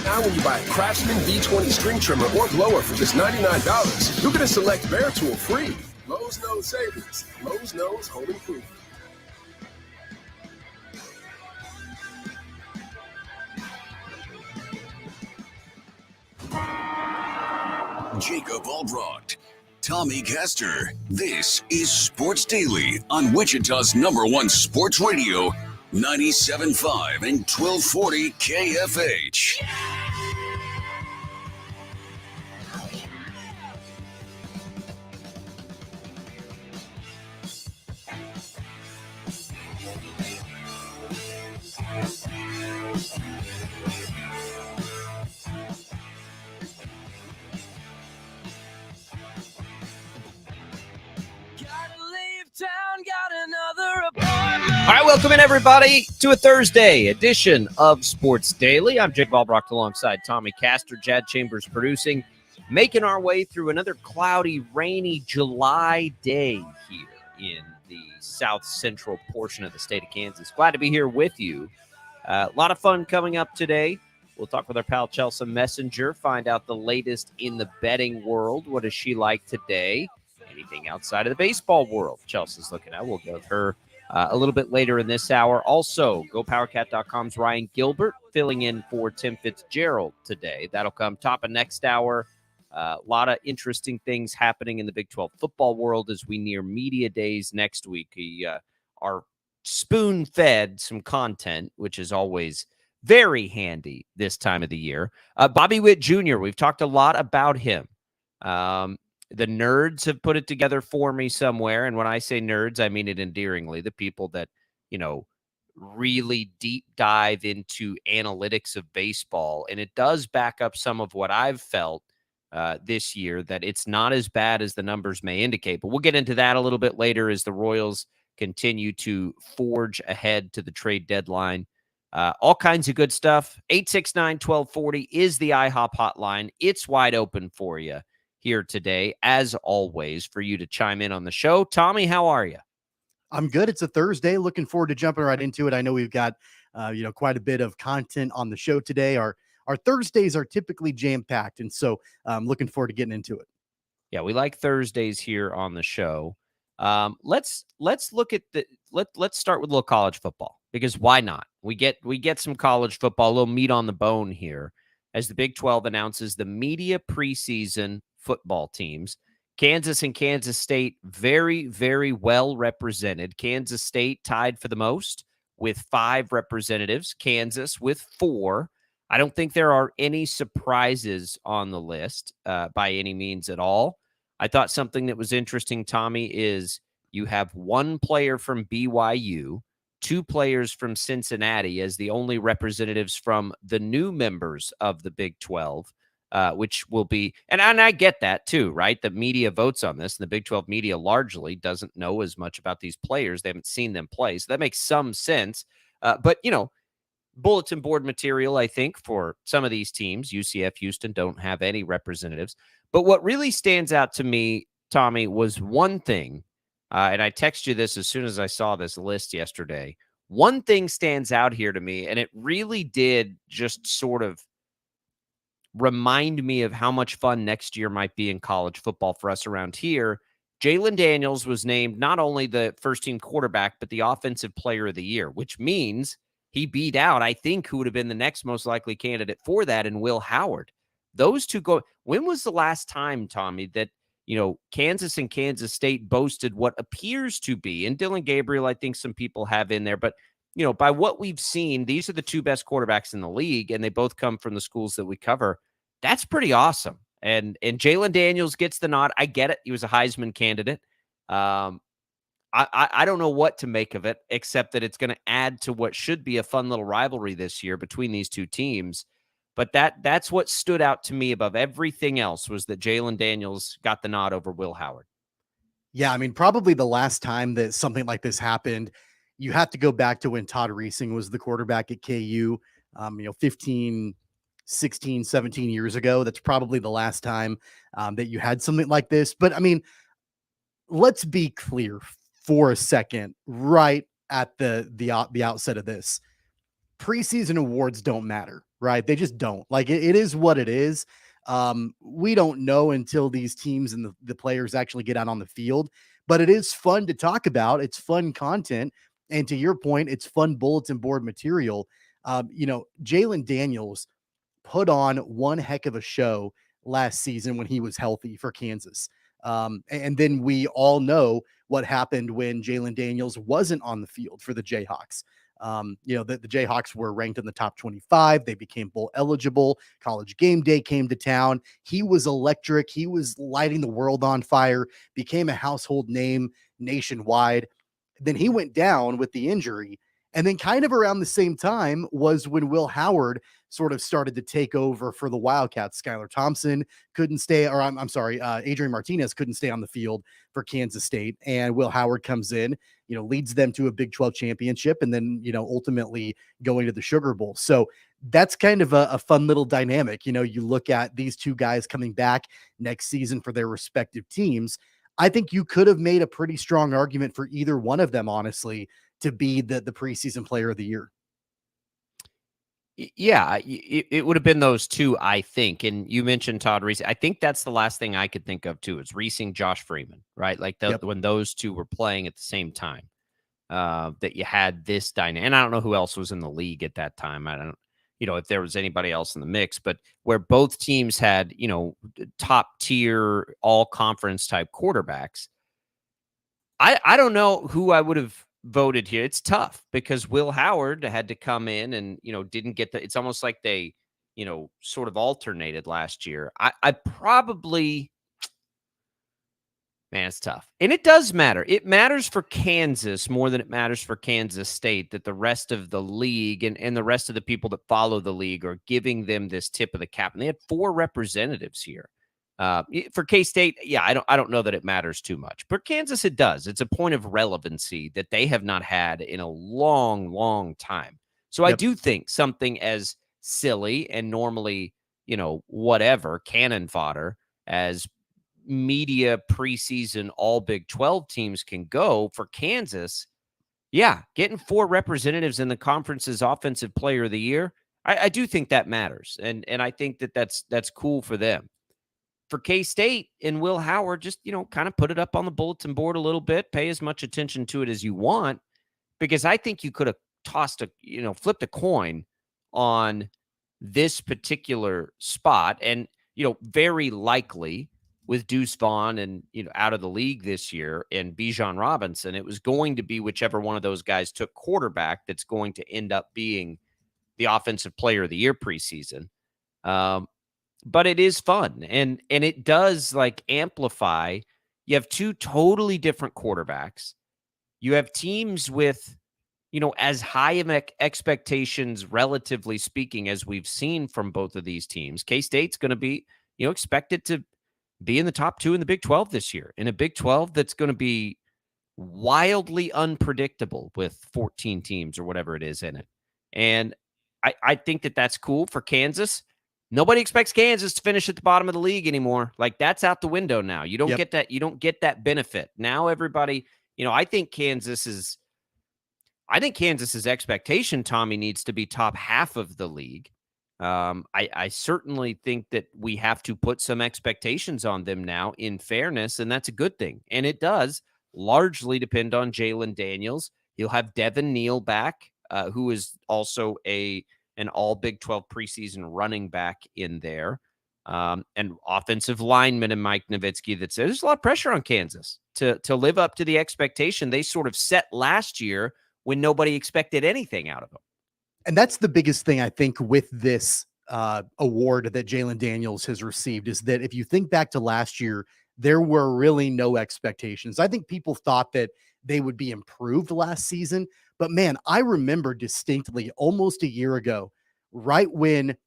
Now when you buy a Craftsman V20 string trimmer or blower for just $99, you're going to select Bear Tool free. Lowe's knows savings. Lowe's knows home improvement. Jacob Albracht, Tommy Castor. This is Sports Daily on Wichita's #1 sports radio, 97.5 and 1240 KFH. All right, welcome in, everybody, to a Thursday edition of Sports Daily. I'm Jake Albracht alongside Tommy Castor, Jad Chambers producing, making our way through another cloudy, rainy July day here in the south central portion of the state of Kansas. Glad to be here with you. A lot of fun coming up today. We'll talk with our pal Chelsea Messenger, find out the latest in the betting world. What is she like today? Anything outside of the baseball world Chelsea's looking at. We'll go with her a little bit later in this hour. Also, GoPowerCat.com's Ryan Gilbert filling in for Tim Fitzgerald today. That'll come top of next hour. A lot of interesting things happening in the Big 12 football world as we near media days next week. We are spoon-fed some content, which is always very handy this time of the year. Bobby Witt Jr., we've talked a lot about him. The nerds have put it together for me somewhere. And when I say nerds, I mean it endearingly. The people that, really deep dive into analytics of baseball. And it does back up some of what I've felt this year, that it's not as bad as the numbers may indicate. But we'll get into that a little bit later as the Royals continue to forge ahead to the trade deadline. All kinds of good stuff. 869-1240 is the IHOP hotline. It's wide open for you here today, as always, for you to chime in on the show. Tommy, how are you? I'm good. It's a Thursday. Looking forward to jumping right into it. I know we've got, quite a bit of content on the show today. Our Thursdays are typically jam-packed, and so I'm looking forward to getting into it. Yeah, we like Thursdays here on the show. Let's look at let's start with a little college football, because why not? We get some college football, a little meat on the bone here, as the Big 12 announces the media preseason football teams. Kansas and Kansas State very, very well represented. Kansas State tied for the most with 5 representatives. Kansas with 4. I don't think there are any surprises on the list by any means at all. I thought something that was interesting, Tommy, is you have 1 player from BYU, 2 players from Cincinnati as the only representatives from the new members of the Big 12, which will be, and I get that too, right? The media votes on this, and the Big 12 media largely doesn't know as much about these players. They haven't seen them play. So that makes some sense. But, bulletin board material, I think, for some of these teams. UCF, Houston don't have any representatives. But what really stands out to me, Tommy, was one thing, and I texted you this as soon as I saw this list yesterday. One thing stands out here to me, and it really did just sort of remind me of how much fun next year might be in college football for us around here. Jalen Daniels was named not only the first-team quarterback, but the offensive player of the year, which means he beat out, I think, who would have been the next most likely candidate for that, and Will Howard. Those two go. When was the last time, Tommy, that Kansas and Kansas State boasted what appears to be, and Dylan Gabriel, I think some people have in there, but by what we've seen, these are the 2 best quarterbacks in the league, and they both come from the schools that we cover. That's pretty awesome. And Jalen Daniels gets the nod. I get it. He was a Heisman candidate. I don't know what to make of it, except that it's going to add to what should be a fun little rivalry this year between these 2 teams. But that's what stood out to me above everything else, was that Jalen Daniels got the nod over Will Howard. Yeah, I mean, probably the last time that something like this happened, you have to go back to when Todd Reesing was the quarterback at KU, 15, 16, 17 years ago. That's probably the last time that you had something like this. But I mean, let's be clear for a second, right at the outset of this. preseason awards don't matter, right? They just don't. Like it is what it is. We don't know until these teams and the players actually get out on the field, but it is fun to talk about. It's fun content. And to your point, it's fun bulletin board material. Jalen Daniels put on one heck of a show last season when he was healthy for Kansas. And then we all know what happened when Jalen Daniels wasn't on the field for the Jayhawks. The Jayhawks were ranked in the top 25. They became bowl eligible. College game day came to town. He was electric. He was lighting the world on fire, became a household name nationwide. Then he went down with the injury. And then kind of around the same time was when Will Howard sort of started to take over for the Wildcats. Skylar Thompson couldn't stay, or I'm sorry, Adrian Martinez couldn't stay on the field for Kansas State. And Will Howard comes in, leads them to a Big 12 championship and then, ultimately going to the Sugar Bowl. So that's kind of a fun little dynamic. You look at these two guys coming back next season for their respective teams. I think you could have made a pretty strong argument for either one of them, honestly, to be the preseason player of the year. Yeah, it would have been those two, I think. And you mentioned Todd Reese. I think that's the last thing I could think of too, is Reesing, Josh Freeman, right? Like when those two were playing at the same time, that you had this dynamic. And I don't know who else was in the league at that time. I don't, if there was anybody else in the mix, but where both teams had, top tier, all conference type quarterbacks. I don't know who I would have voted here. It's tough because Will Howard had to come in and, didn't get it's almost like they, sort of alternated last year. I probably, man, it's tough. And it does matter. It matters for Kansas more than it matters for Kansas State that the rest of the league and the rest of the people that follow the league are giving them this tip of the cap. And they had 4 representatives here. For K-State, yeah, I don't know that it matters too much. But Kansas, it does. It's a point of relevancy that they have not had in a long, long time. So I do think something as silly and normally, whatever, cannon fodder as media preseason all Big 12 teams can go for Kansas. Yeah, getting 4 representatives in the conference's offensive player of the year, I do think that matters. And I think that's cool for them. For K-State and Will Howard, just, kind of put it up on the bulletin board a little bit, pay as much attention to it as you want, because I think you could have flipped a coin on this particular spot. And, very likely with Deuce Vaughn and, out of the league this year and Bijan Robinson, it was going to be whichever one of those guys took quarterback that's going to end up being the offensive player of the year preseason. But it is fun and it does amplify. You have 2 totally different quarterbacks. You have teams with, as high of expectations, relatively speaking, as we've seen from both of these teams. K-State's going to be, expected to be in the top 2 in the Big 12 this year, in a Big 12 that's going to be wildly unpredictable with 14 teams or whatever it is in it. And I think that's cool for Kansas. Nobody expects Kansas to finish at the bottom of the league anymore. That's out the window now. You don't get that. You don't get that benefit. Now everybody, I think Kansas's expectation, Tommy, needs to be top half of the league. I certainly think that we have to put some expectations on them now in fairness, and that's a good thing. And it does largely depend on Jalen Daniels. He'll have Devin Neal back, who is also an all Big 12 preseason running back in there, and offensive lineman and Mike Nowitzki. There's a lot of pressure on Kansas to live up to the expectation they sort of set last year when nobody expected anything out of them. And that's the biggest thing I think with this award that Jalen Daniels has received is that if you think back to last year, there were really no expectations. I think people thought that they would be improved last season. But man, I remember distinctly almost a year ago, right when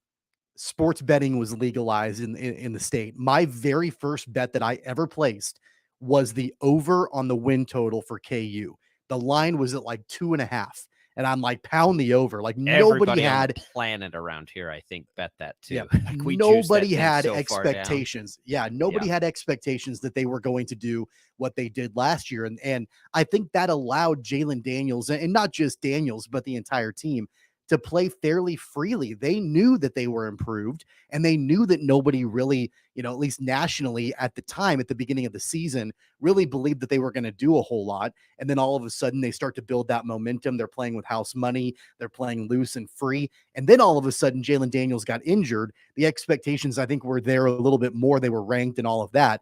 sports betting was legalized in the state, my very first bet that I ever placed was the over on the win total for KU. The line was at 2.5. And I'm pound the over. Nobody had on the planet around here, I think, bet that too. Yeah, We nobody had expectations. Yeah, nobody had expectations that they were going to do what they did last year. And I think that allowed Jalen Daniels, and not just Daniels, but the entire team, to play fairly freely. They knew that they were improved, and they knew that nobody really, at least nationally at the time, at the beginning of the season, really believed that they were going to do a whole lot. And then all of a sudden they start to build that momentum. They're playing with house money. They're playing loose and free. And then all of a sudden Jalen Daniels got injured. The expectations, I think, were there a little bit more. They were ranked and all of that.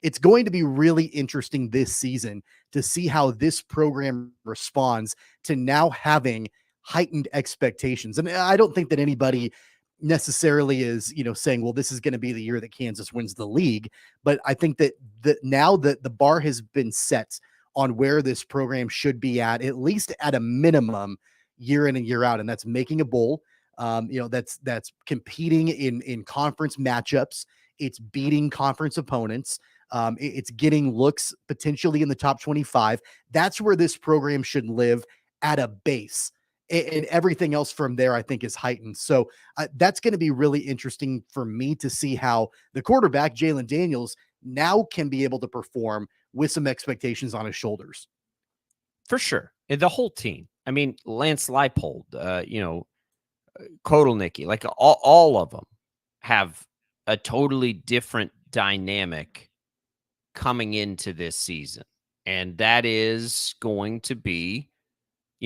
It's going to be really interesting this season to see how this program responds to now having heightened expectations. And I don't think that anybody necessarily is, saying, well, this is going to be the year that Kansas wins the league. But I think that now that the bar has been set on where this program should be at least at a minimum, year in and year out, and that's making a bowl. That's competing in conference matchups. It's beating conference opponents. It's getting looks potentially in the top 25. That's where this program should live at a base. And everything else from there, I think, is heightened. So that's going to be really interesting for me to see how the quarterback, Jalen Daniels, now can be able to perform with some expectations on his shoulders. For sure. The whole team. I mean, Lance Leipold, Kotelnicki, like all of them have a totally different dynamic coming into this season. And that is going to be,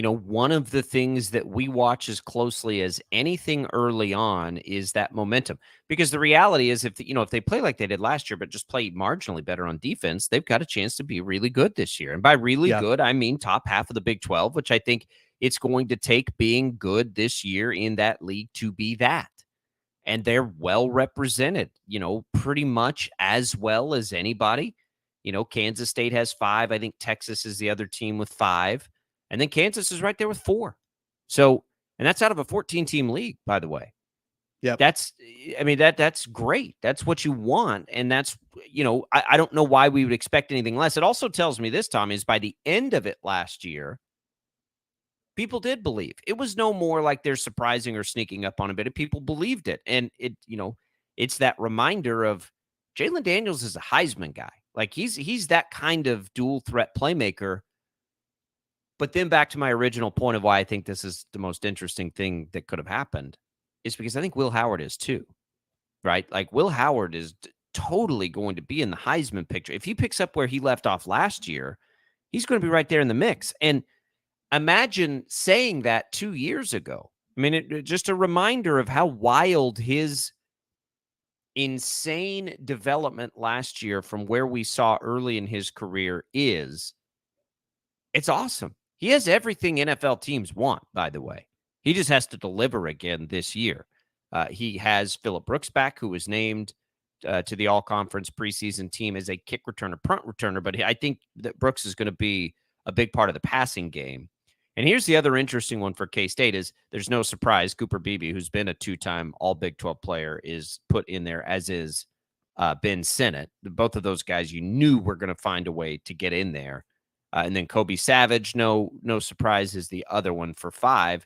one of the things that we watch as closely as anything early on is that momentum. Because the reality is if they play like they did last year, but just play marginally better on defense, they've got a chance to be really good this year. And by really good, I mean top half of the Big 12, which I think it's going to take being good this year in that league to be that. And they're well represented, pretty much as well as anybody. Kansas State has 5. I think Texas is the other team with 5. And then Kansas is right there with 4. So, and that's out of a 14-team league, by the way. Yeah. That's great. That's what you want. And that's, I don't know why we would expect anything less. It also tells me this, Tom, is by the end of it last year, people did believe. It was no more like they're surprising or sneaking up on a bit. People believed it. And it's that reminder of Jalen Daniels is a Heisman guy. Like he's that kind of dual threat playmaker. But then back to my original point of why I think this is the most interesting thing that could have happened is because I think Will Howard is too, right? Like Will Howard is totally going to be in the Heisman picture. If he picks up where he left off last year, he's going to be right there in the mix. And imagine saying that 2 years ago. I mean, just a reminder of how wild his insane development last year from where we saw early in his career is. It's awesome. He has everything NFL teams want, by the way. He just has to deliver again this year. He has Phillip Brooks back, who was named to the all-conference preseason team as a kick returner, punt returner, but I think that Brooks is going to be a big part of the passing game. And here's the other interesting one for K-State is there's no surprise. Cooper Beebe, who's been a 2-time All-Big 12 player, is put in there, as is Ben Sinnott. Both of those guys you knew were going to find a way to get in there. And then Kobe Savage, no surprise, is the other one for 4.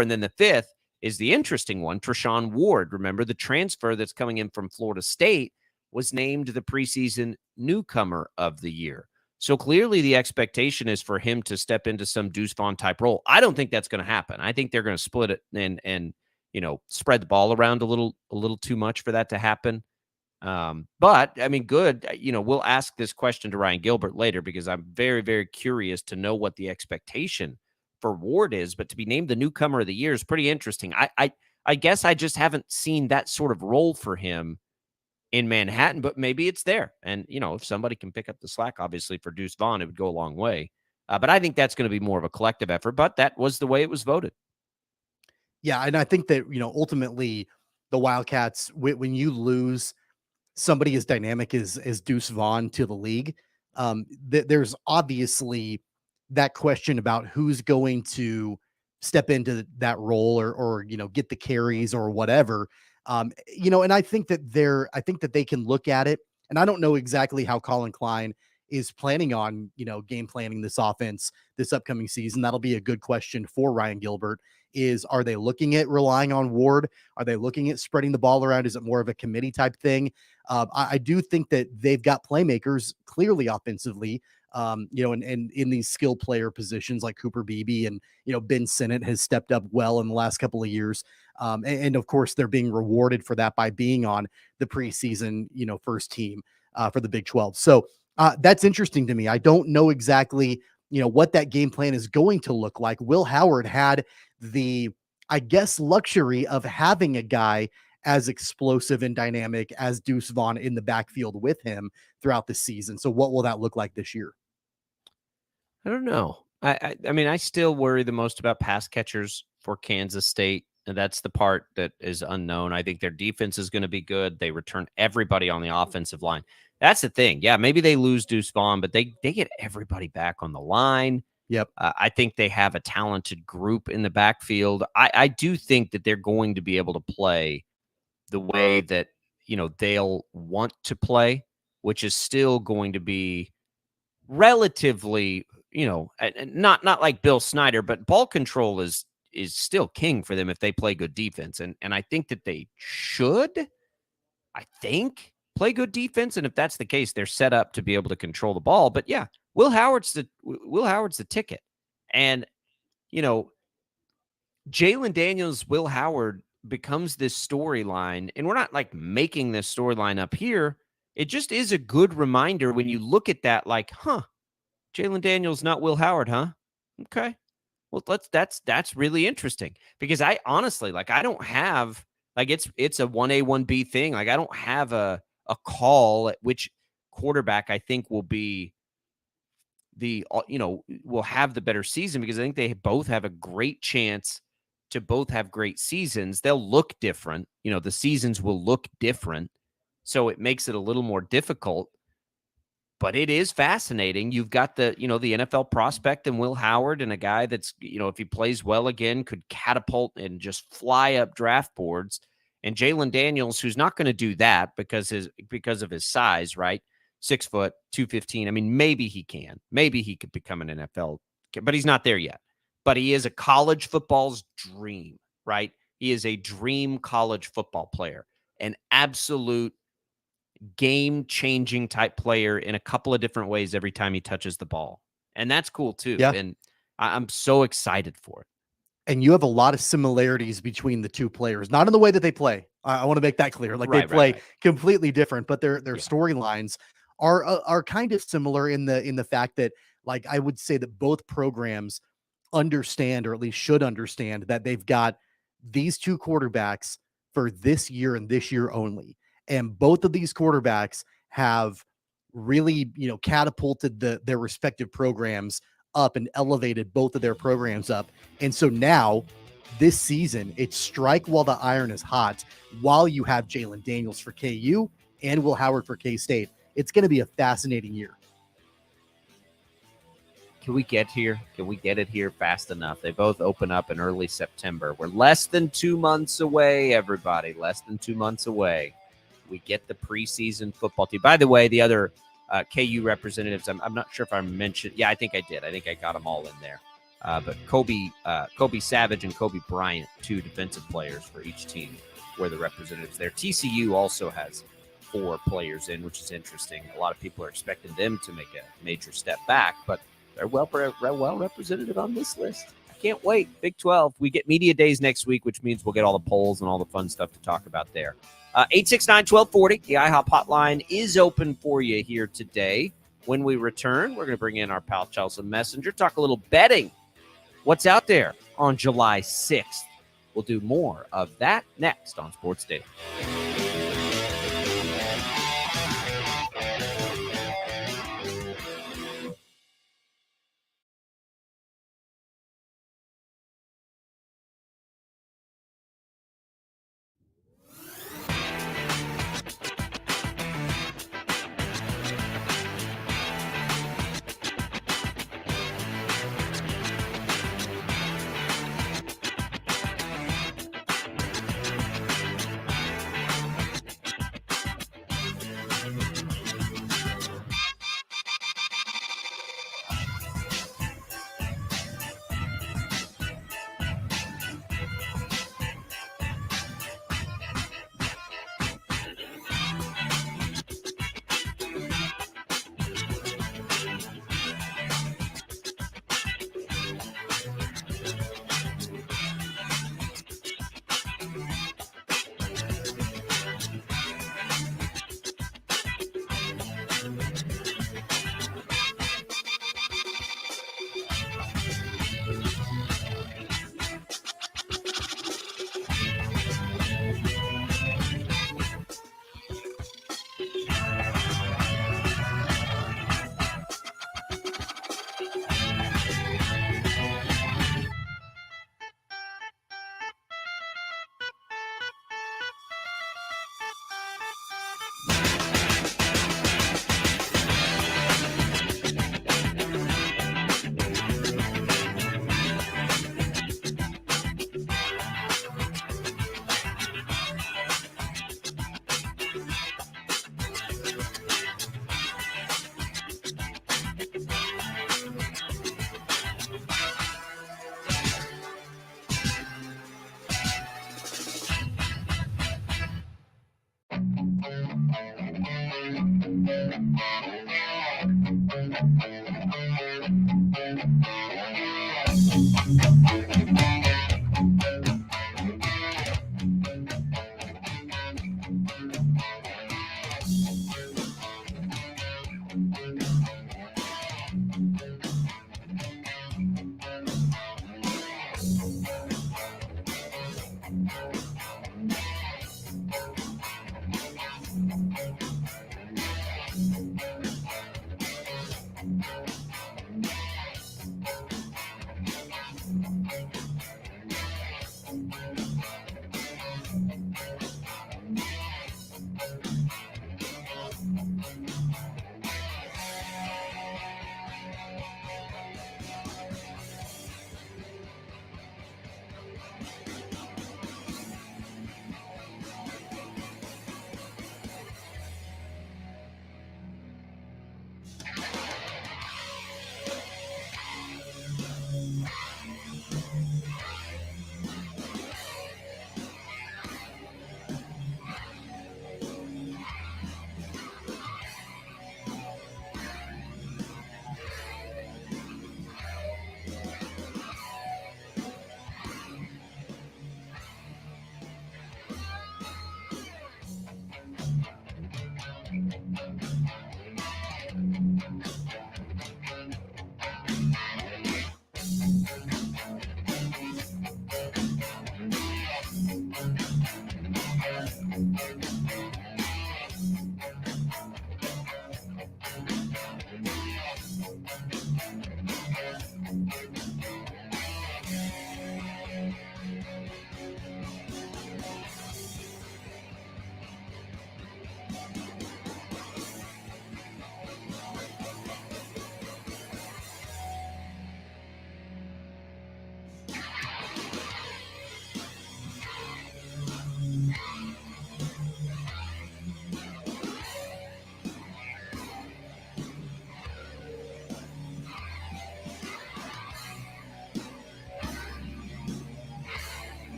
And then the 5th is the interesting one, Treshaun Ward. Remember, the transfer that's coming in from Florida State was named the preseason newcomer of the year. So clearly the expectation is for him to step into some Deuce Vaughn type role. I don't think that's going to happen. I think they're going to split it and spread the ball around a little too much for that to happen. But I mean, good. We'll ask this question to Ryan Gilbert later because I'm very, very curious to know what the expectation for Ward is. But to be named the newcomer of the year is pretty interesting. I guess I just haven't seen that sort of role for him in Manhattan, but maybe it's there. And if somebody can pick up the slack, obviously for Deuce Vaughn, it would go a long way. But I think that's going to be more of a collective effort. But that was the way it was voted. Yeah, and I think that ultimately the Wildcats, when you lose somebody as dynamic as Deuce Vaughn to the league, there's obviously that question about who's going to step into that role or get the carries or whatever. And I think that they can look at it, and I don't know exactly how Colin Klein is planning on, game planning this offense this upcoming season. That'll be a good question for Ryan Gilbert. Are they looking at relying on Ward? Are they looking at spreading the ball around? Is it more of a committee type thing? I do think that they've got playmakers clearly offensively. and in these skill player positions like Cooper Beebe and, Ben Sinnott has stepped up well in the last couple of years. And of course, they're being rewarded for that by being on the preseason, first team for the Big 12. So that's interesting to me. I don't know exactly, what that game plan is going to look like. Will Howard had the, I guess, luxury of having a guy as explosive and dynamic as Deuce Vaughn in the backfield with him throughout the season. So what will that look like this year? I don't know. I mean, I still worry the most about pass catchers for Kansas State. And that's the part that is unknown. I think their defense is going to be good. They return everybody on the offensive line. That's the thing. Yeah, maybe they lose Deuce Vaughn, but they get everybody back on the line. Yep. I think they have a talented group in the backfield. I do think that they're going to be able to play the way that, they'll want to play, which is still going to be relatively, not like Bill Snyder, but ball control is still king for them if they play good defense. And I think that they should, play good defense. And if that's the case, they're set up to be able to control the ball. But yeah, Will Howard's the ticket. And, Jalen Daniels, Will Howard becomes this storyline. And we're not like making this storyline up here. It just is a good reminder when you look at that, like, Jalen Daniels, not Will Howard, huh? Okay. Well, that's really interesting because I honestly, I don't have, it's a 1A, 1B thing. I don't have a call at which quarterback I think will be will have the better season, because I think they both have a great chance to both have great seasons. They'll look different. The seasons will look different. So it makes it a little more difficult. But it is fascinating. You've got the NFL prospect and Will Howard, and a guy that's, if he plays well again, could catapult and just fly up draft boards. And Jalen Daniels, who's not going to do that because of his size, right? 6 foot, 215. I mean, maybe he can. Maybe he could become an NFL, but he's not there yet. But he is a college football's dream, right? He is a dream college football player, an absolute game-changing type player in a couple of different ways every time he touches the ball. And that's cool too. Yeah. And I'm so excited for it. And you have a lot of similarities between the two players, not in the way that they play. I want to make that clear. They play completely different, but their storylines are kind of similar in the fact that, I would say that both programs understand, or at least should understand, that they've got these two quarterbacks for this year and this year only. And both of these quarterbacks have really, catapulted their respective programs up and elevated both of their programs up. And so now this season, it's strike while the iron is hot, while you have Jalen Daniels for KU and Will Howard for K-State. It's going to be a fascinating year. Can we get here? Can we get it here fast enough? They both open up in early September. We're less than 2 months away, everybody. Less than 2 months away. We get the preseason football team. By the way, the other KU representatives, I'm not sure if I mentioned. Yeah, I think I did. I think I got them all in there. But Kobe Savage and Kobe Bryant, 2 defensive players for each team, were the representatives there. TCU also has 4 players in, which is interesting. A lot of people are expecting them to make a major step back, but they're well represented on this list. I can't wait. Big 12. We get media days next week, which means we'll get all the polls and all the fun stuff to talk about there. 869-1240. The IHOP hotline is open for you here today. When we return, we're going to bring in our pal Chelsea Messenger, talk a little betting. What's out there on July 6th? We'll do more of that next on Sports Daily.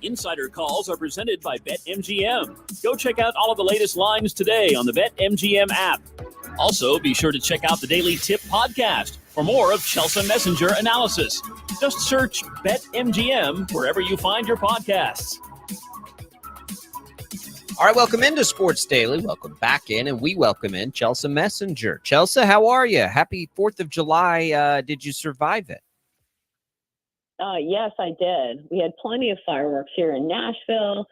Insider calls are presented by BetMGM. Go check out all of the latest lines today on the BetMGM app. Also, be sure to check out the Daily Tip podcast for more of Chelsea Messenger analysis. Just search BetMGM wherever you find your podcasts. All right, welcome into Sports Daily. Welcome back in, and we welcome in Chelsea Messenger. Chelsea, how are you? Happy 4th of July. Did you survive it? Yes, I did. We had plenty of fireworks here in Nashville,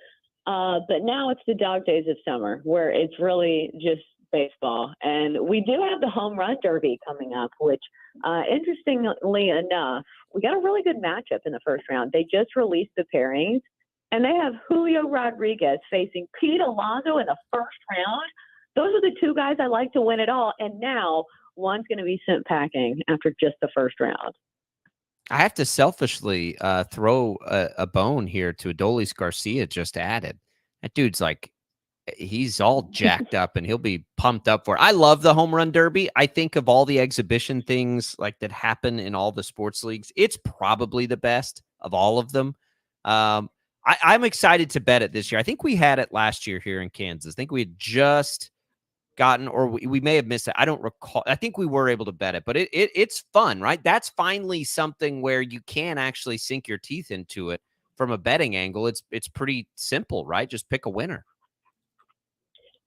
but now it's the dog days of summer where it's really just baseball. And we do have the home run derby coming up, which, interestingly enough, we got a really good matchup in the first round. They just released the pairings, and they have Julio Rodriguez facing Pete Alonso in the first round. Those are the two guys I like to win it all, and now one's going to be sent packing after just the first round. I have to selfishly throw a bone here to Adolis Garcia just added. That dude's like, he's all jacked up and he'll be pumped up for it. I love the home run derby. I think of all the exhibition things like that happen in all the sports leagues, it's probably the best of all of them. I'm excited to bet it this year. I think we had it last year here in Kansas. I think we had just gotten, or we may have missed it. I don't recall. I think we were able to bet it, but it's fun, right? That's finally something where you can actually sink your teeth into it from a betting angle. It's pretty simple, right? Just pick a winner.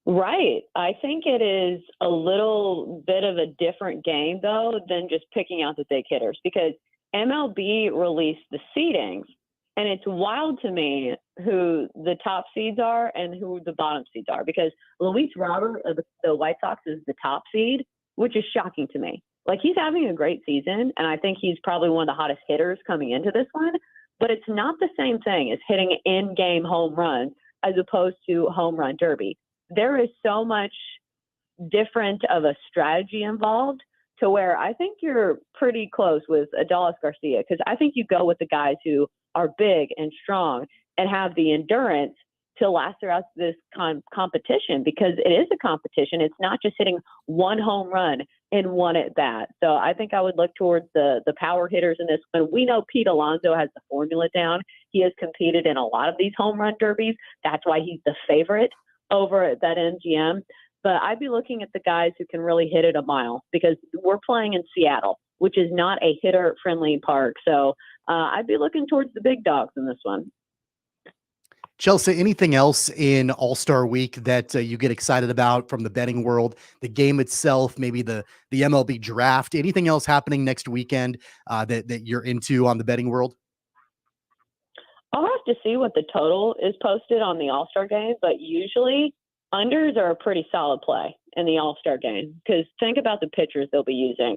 Right. I think it is a little bit of a different game, though, than just picking out the big hitters, because MLB released the seedings, and it's wild to me who the top seeds are and who the bottom seeds are, because Luis Robert of the White Sox is the top seed, which is shocking to me. Like, he's having a great season, and I think he's probably one of the hottest hitters coming into this one. But it's not the same thing as hitting in-game home runs as opposed to home run derby. There is so much different of a strategy involved to where I think you're pretty close with Adolis Garcia, because I think you go with the guys who are big and strong and have the endurance to last throughout this competition, because it is a competition. It's not just hitting one home run in one at bat. So I think I would look towards the power hitters in this one. We know Pete Alonso has the formula down. He has competed in a lot of these home run derbies. That's why he's the favorite over at BetMGM. But I'd be looking at the guys who can really hit it a mile, because we're playing in Seattle, which is not a hitter-friendly park. So I'd be looking towards the big dogs in this one. Chelsea, anything else in All-Star Week that you get excited about from the betting world, the game itself, maybe the MLB draft, anything else happening next weekend that you're into on the betting world? I'll have to see what the total is posted on the All-Star game, but usually unders are a pretty solid play in the All-Star game, because think about the pitchers they'll be using.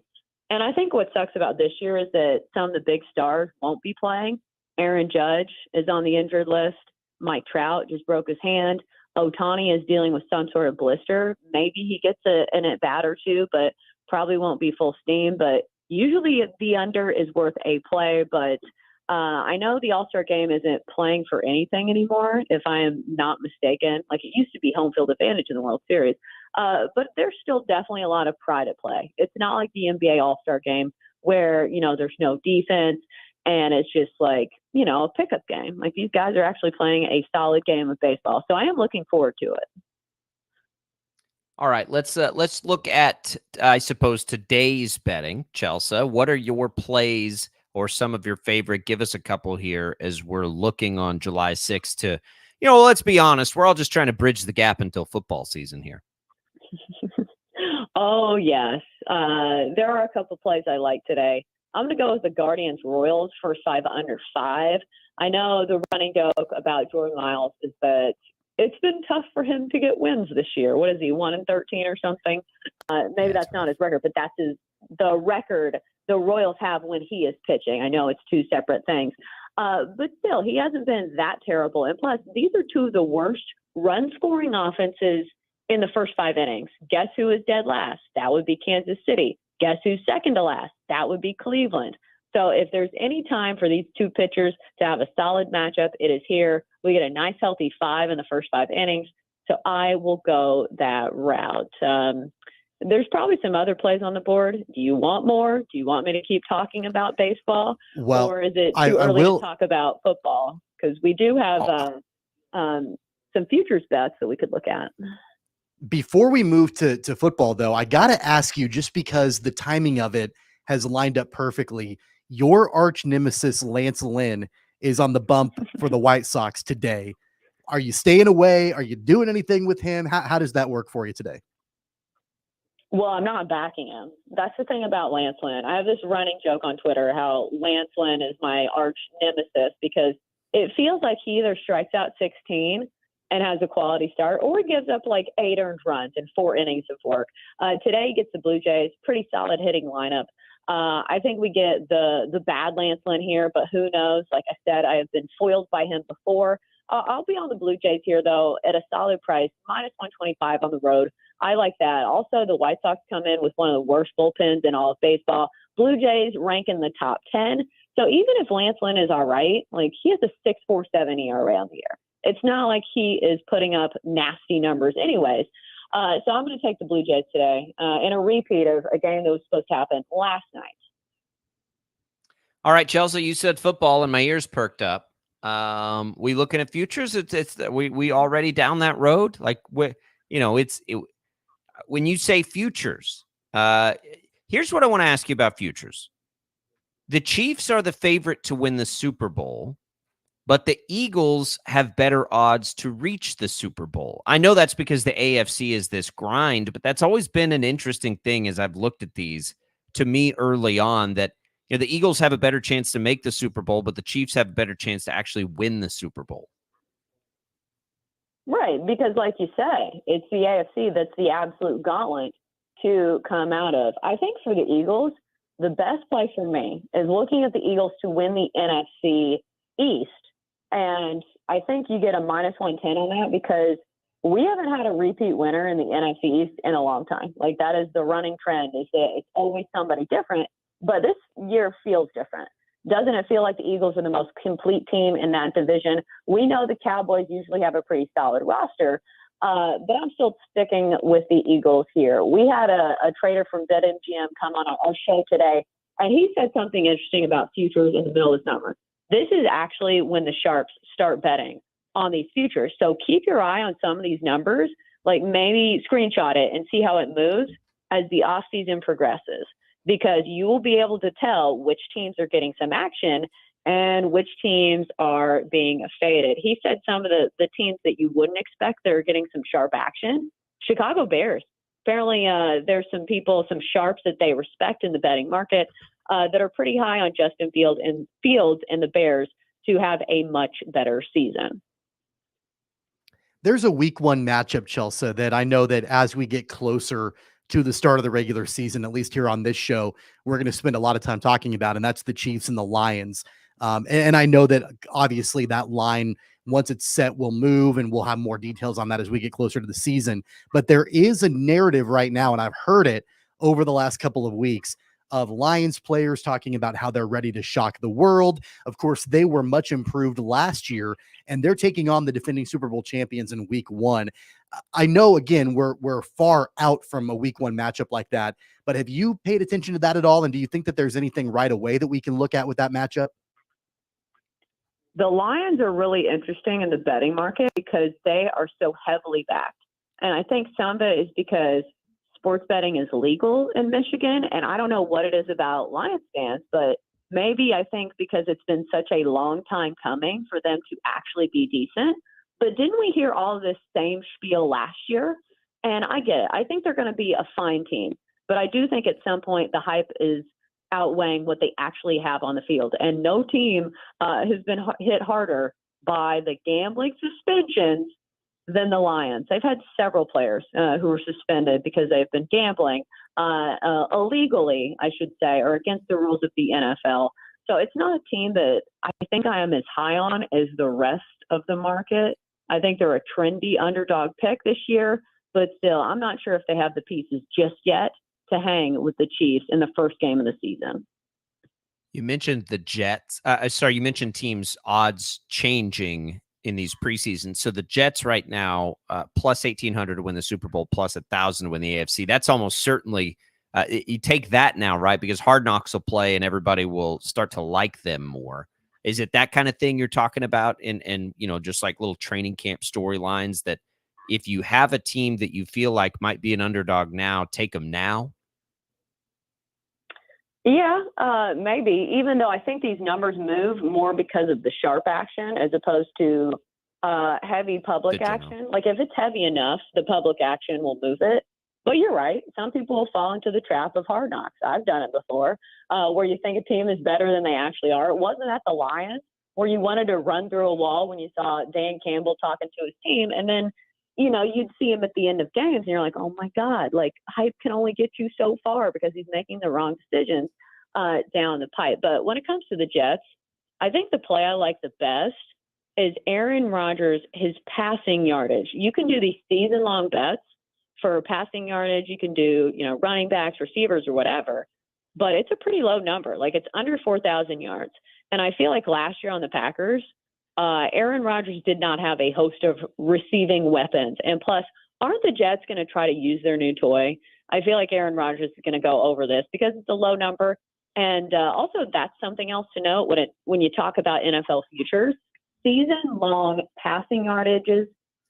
And I think what sucks about this year is that some of the big stars won't be playing. Aaron Judge is on the injured list. Mike Trout just broke his hand. Ohtani is dealing with some sort of blister. Maybe he gets an at-bat or two, but probably won't be full steam. But usually the under is worth a play. But I know the All-Star game isn't playing for anything anymore, if I am not mistaken. Like, it used to be home field advantage in the World Series. But there's still definitely a lot of pride at play. It's not like the NBA All-Star game where, there's no defense and it's just like, a pickup game. Like, these guys are actually playing a solid game of baseball. So I am looking forward to it. All right, let's look at, I suppose, today's betting. Chelsea, what are your plays or some of your favorite? Give us a couple here as we're looking on July 6th to, let's be honest, we're all just trying to bridge the gap until football season here. Oh, yes. There are a couple plays I like today. I'm going to go with the Guardians Royals first 5 under 5. I know the running joke about Jordan Miles is that it's been tough for him to get wins this year. What is he, 1-13 or something? Maybe that's not his record, but that's the record the Royals have when he is pitching. I know it's two separate things. But still, he hasn't been that terrible. And plus, these are two of the worst run-scoring offenses in the first 5 innings. Guess who is dead last? That would be Kansas City. Guess who's second to last? That would be Cleveland. So if there's any time for these two pitchers to have a solid matchup, it is here. We get a nice, healthy 5 in the first 5 innings. So I will go that route. There's probably some other plays on the board. Do you want more? Do you want me to keep talking about baseball? Well, or is it too early to talk about football? Because we do have some futures bets that we could look at. Before we move to football, though, I got to ask you, just because the timing of it has lined up perfectly, your arch nemesis, Lance Lynn, is on the bump for the White Sox today. Are you staying away? Are you doing anything with him? How does that work for you today? Well, I'm not backing him. That's the thing about Lance Lynn. I have this running joke on Twitter how Lance Lynn is my arch nemesis, because it feels like he either strikes out 16 and has a quality start, or he gives up like 8 earned runs in 4 innings of work. Today he gets the Blue Jays, pretty solid hitting lineup. I think we get the bad Lance Lynn here, but who knows? Like I said, I have been foiled by him before. I'll be on the Blue Jays here, though, at a solid price, -125 on the road. I like that. Also, the White Sox come in with one of the worst bullpens in all of baseball. Blue Jays rank in the top 10. So even if Lance Lynn is all right, like, he has a 6.47 ERA on the year. It's not like he is putting up nasty numbers anyways. So I'm going to take the Blue Jays today in a repeat of a game that was supposed to happen last night. All right, Chelsea, you said football and my ears perked up. We looking at futures? We already down that road? Like, when you say futures, here's what I want to ask you about futures. The Chiefs are the favorite to win the Super Bowl, but the Eagles have better odds to reach the Super Bowl. I know that's because the AFC is this grind, but that's always been an interesting thing as I've looked at these to me early on, that the Eagles have a better chance to make the Super Bowl, but the Chiefs have a better chance to actually win the Super Bowl. Right, because like you say, it's the AFC that's the absolute gauntlet to come out of. I think for the Eagles, the best play for me is looking at the Eagles to win the NFC East. And I think you get a -110 on that because we haven't had a repeat winner in the NFC East in a long time. Like, that is the running trend, is that it's always somebody different. But this year feels different. Doesn't it feel like the Eagles are the most complete team in that division? We know the Cowboys usually have a pretty solid roster, but I'm still sticking with the Eagles here. We had a trader from BetMGM come on our show today, and he said something interesting about futures in the middle of the summer. This is actually when the sharps start betting on these futures. So keep your eye on some of these numbers, like maybe screenshot it and see how it moves as the offseason progresses, because you will be able to tell which teams are getting some action and which teams are being faded. He said some of the teams that you wouldn't expect that are getting some sharp action. Chicago Bears. Apparently, there's some people, some sharps that they respect in the betting market that are pretty high on Justin Fields and the Bears to have a much better season. There's a week 1 matchup, Chelsea, that I know that as we get closer to the start of the regular season, at least here on this show, we're going to spend a lot of time talking about, and that's the Chiefs and the Lions. And I know that obviously that line, once it's set, will move, and we'll have more details on that as we get closer to the season. But there is a narrative right now, and I've heard it over the last couple of weeks, of Lions players talking about how they're ready to shock the world. Of course, they were much improved last year, and they're taking on the defending Super Bowl champions in week 1. I know, again, we're far out from a week 1 matchup like that, but have you paid attention to that at all? And do you think that there's anything right away that we can look at with that matchup? The Lions are really interesting in the betting market because they are so heavily backed. And I think some of it is because sports betting is legal in Michigan. And I don't know what it is about Lions fans, but maybe I think because it's been such a long time coming for them to actually be decent. But didn't we hear all of this same spiel last year? And I get it. I think they're going to be a fine team. But I do think at some point the hype is outweighing what they actually have on the field. And no team has been hit harder by the gambling suspensions than the Lions. They've had several players who were suspended because they've been gambling illegally, I should say, or against the rules of the NFL. So it's not a team that I think I am as high on as the rest of the market. I think they're a trendy underdog pick this year, but still, I'm not sure if they have the pieces just yet to hang with the Chiefs in the first game of the season. You mentioned the Jets. You mentioned teams' odds changing in these preseasons. So the Jets right now, plus 1,800 to win the Super Bowl, plus 1,000 to win the AFC. That's almost certainly, you take that now, right? Because Hard Knocks will play and everybody will start to like them more. Is it that kind of thing you're talking about? And just like little training camp storylines that if you have a team that you feel like might be an underdog now, take them now? Yeah, maybe, even though I think these numbers move more because of the sharp action as opposed to heavy public action. Like if it's heavy enough, the public action will move it. But you're right. Some people will fall into the trap of Hard Knocks. I've done it before, where you think a team is better than they actually are. It wasn't at the Lions where you wanted to run through a wall when you saw Dan Campbell talking to his team. And then, you'd see him at the end of games and you're like, oh my God, like hype can only get you so far because he's making the wrong decisions down the pipe. But when it comes to the Jets, I think the play I like the best is Aaron Rodgers, his passing yardage. You can do these season-long bets for passing yardage. You can do, running backs, receivers, or whatever. But it's a pretty low number. Like it's under 4,000 yards. And I feel like last year on the Packers, Aaron Rodgers did not have a host of receiving weapons. And plus, aren't the Jets going to try to use their new toy? I feel like Aaron Rodgers is going to go over this because it's a low number. And also, that's something else to note when you talk about NFL futures. Season-long passing yardages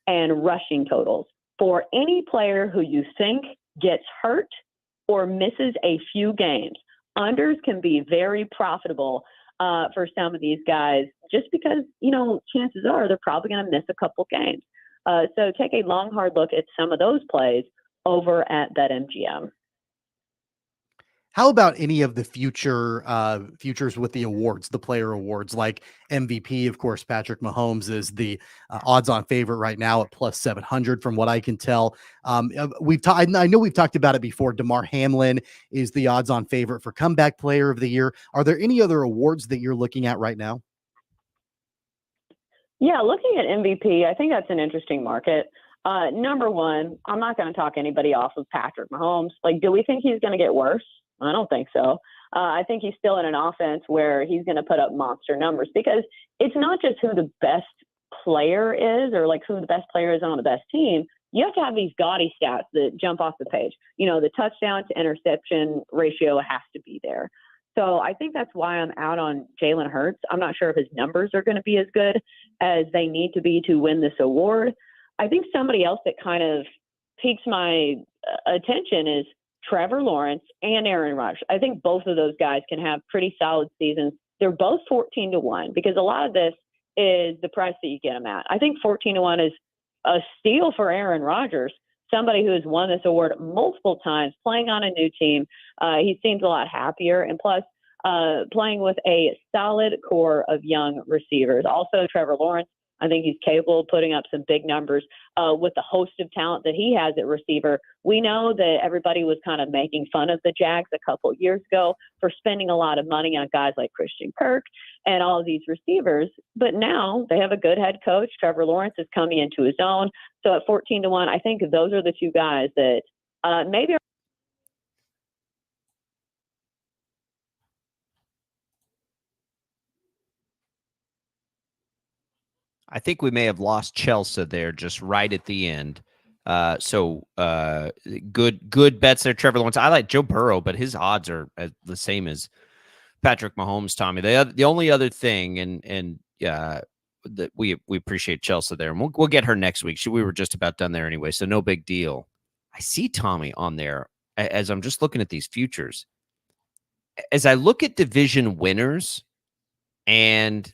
and rushing totals for any player who you think gets hurt or misses a few games. Unders can be very profitable for some of these guys just because, chances are they're probably going to miss a couple games. So take a long, hard look at some of those plays over at BetMGM. How about any of the futures with the awards, the player awards, like MVP? Of course, Patrick Mahomes is the odds-on favorite right now at plus 700, from what I can tell. I know we've talked about it before. DeMar Hamlin is the odds-on favorite for comeback player of the year. Are there any other awards that you're looking at right now? Yeah, looking at MVP, I think that's an interesting market. Number one, I'm not going to talk anybody off of Patrick Mahomes. Like, do we think he's going to get worse? I don't think so. I think he's still in an offense where he's going to put up monster numbers, because it's not just who the best player is, or like who the best player is on the best team. You have to have these gaudy stats that jump off the page. You know, the touchdown to interception ratio has to be there. So I think that's why I'm out on Jalen Hurts. I'm not sure if his numbers are going to be as good as they need to be to win this award. I think somebody else that kind of piques my attention is Trevor Lawrence and Aaron Rodgers. I think both of those guys can have pretty solid seasons. They're both 14-1, because a lot of this is the price that you get them at. I think 14-1 is a steal for Aaron Rodgers, somebody who has won this award multiple times, playing on a new team. He seems a lot happier, and plus playing with a solid core of young receivers. Also, Trevor Lawrence, I think he's capable of putting up some big numbers with the host of talent that he has at receiver. We know that everybody was kind of making fun of the Jags a couple of years ago for spending a lot of money on guys like Christian Kirk and all of these receivers. But now they have a good head coach. Trevor Lawrence is coming into his own. So at 14-1, I think those are the two guys that maybe are. I think we may have lost Chelsea there just right at the end. So good bets there, Trevor Lawrence. I like Joe Burrow, but his odds are the same as Patrick Mahomes, Tommy. The only other thing, and that we appreciate Chelsea there, and we'll get her next week. We were just about done there anyway, so no big deal. I see Tommy on there as I'm just looking at these futures. As I look at division winners and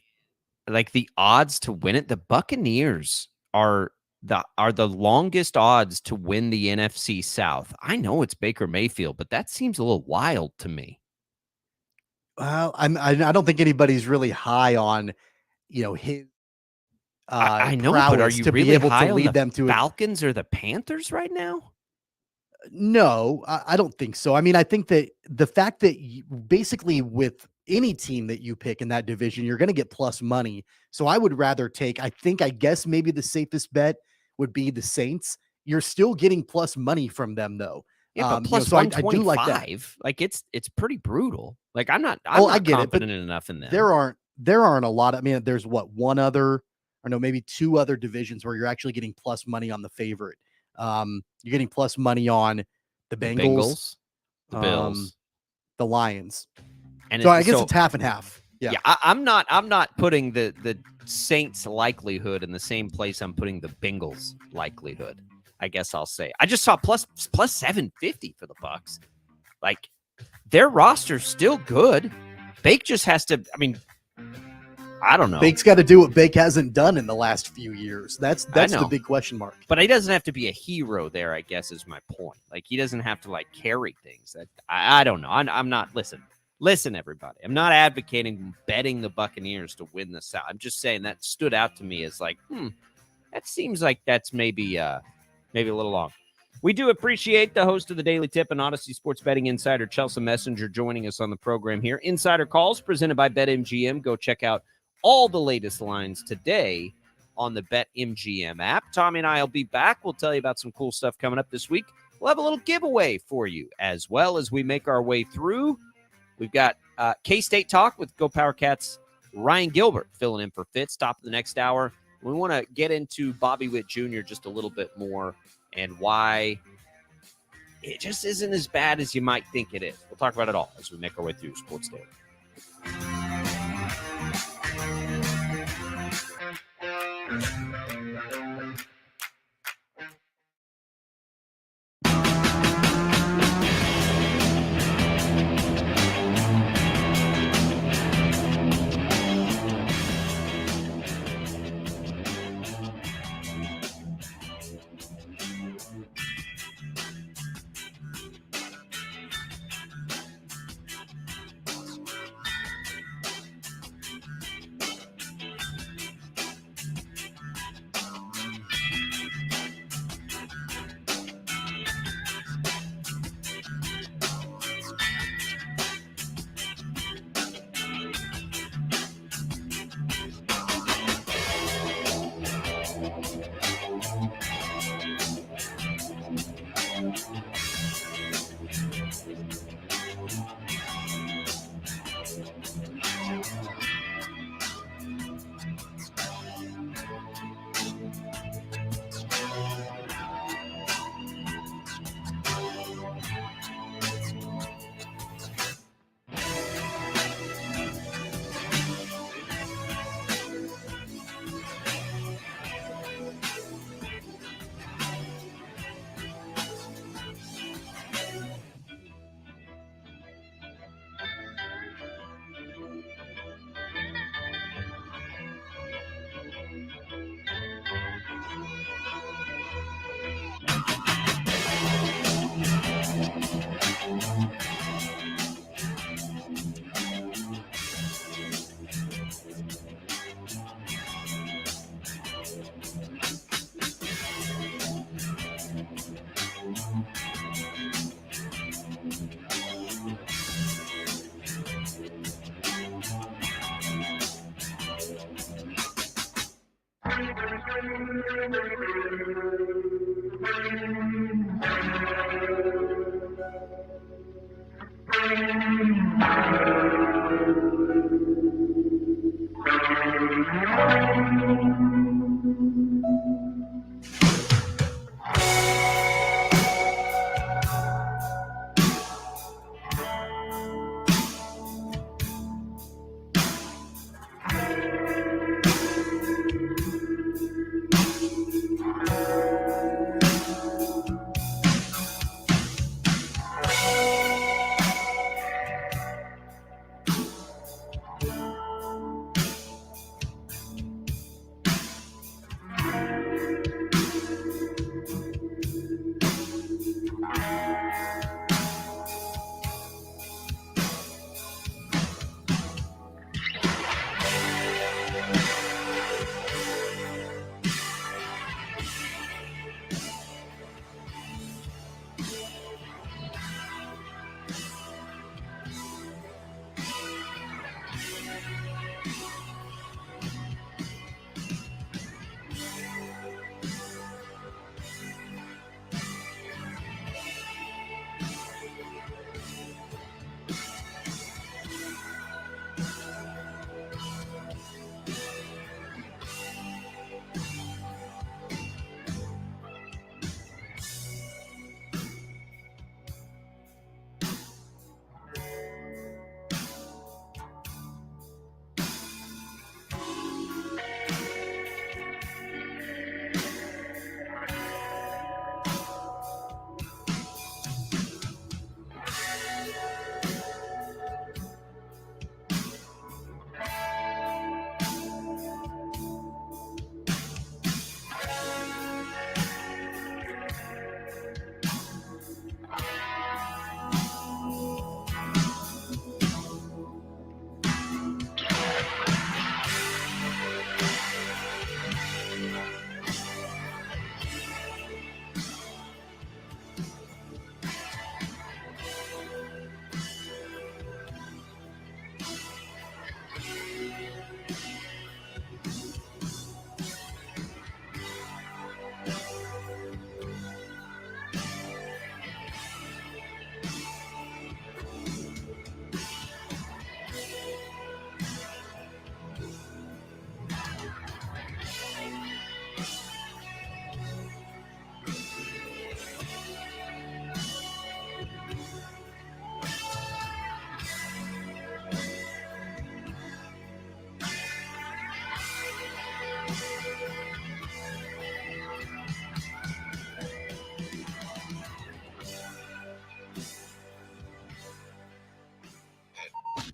like the odds to win it, the Buccaneers are the longest odds to win the NFC South. I know it's Baker Mayfield, but that seems a little wild to me. Well, I don't think anybody's really high on, his I know, but are you to really be able high to on lead the them to Falcons or the Panthers right now? No, I don't think so. I mean, I think that the fact that basically with any team that you pick in that division, you're going to get plus money. So I would rather I guess maybe the safest bet would be the Saints. You're still getting plus money from them, though. Yeah, but plus so I do 125, like that. like it's pretty brutal. Like I'm not I get confident it, enough in them. There aren't a lot. I mean, there's maybe two other divisions where you're actually getting plus money on the favorite. You're getting plus money on the Bengals, the Bills, the Lions. And so I guess it's half and half. Yeah. I'm not putting the Saints likelihood in the same place I'm putting the Bengals likelihood. I guess I'll say. I just saw plus 750 for the Bucs. Like, their roster's still good. Bake just has to. I mean, I don't know. Bake's got to do what Bake hasn't done in the last few years. That's the big question mark. But he doesn't have to be a hero there, I guess, is my point. Like, he doesn't have to, like, carry things. I don't know. I'm not, listen, everybody. I'm not advocating betting the Buccaneers to win the South. I'm just saying that stood out to me as like, that seems like that's maybe a little long. We do appreciate the host of the Daily Tip and Odyssey Sports Betting Insider, Chelsea Messenger, joining us on the program here. Insider Calls presented by BetMGM. Go check out all the latest lines today on the BetMGM app. Tommy and I will be back. We'll tell you about some cool stuff coming up this week. We'll have a little giveaway for you as well as we make our way through. We've got K-State Talk with Go Power Cats' Ryan Gilbert filling in for Fitz. Top of the next hour. We want to get into Bobby Witt Jr. just a little bit more and why it just isn't as bad as you might think it is. We'll talk about it all as we make our way through Sports Daily.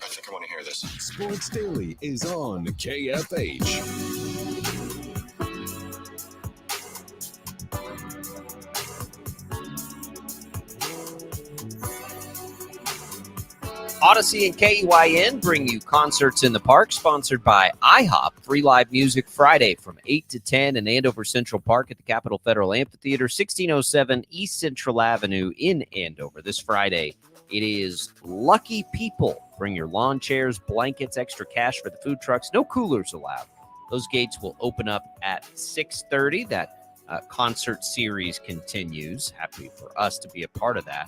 I think I want to hear this. Sports Daily is on KFH. Odyssey and KEYN bring you Concerts in the Park, sponsored by IHOP. Free live music Friday from 8 to 10 in Andover Central Park at the Capitol Federal Amphitheater, 1607 East Central Avenue in Andover. This Friday, it is Lucky People. Bring your lawn chairs, blankets, extra cash for the food trucks. No coolers allowed. Those gates will open up at 6:30. That concert series continues. Happy for us to be a part of that.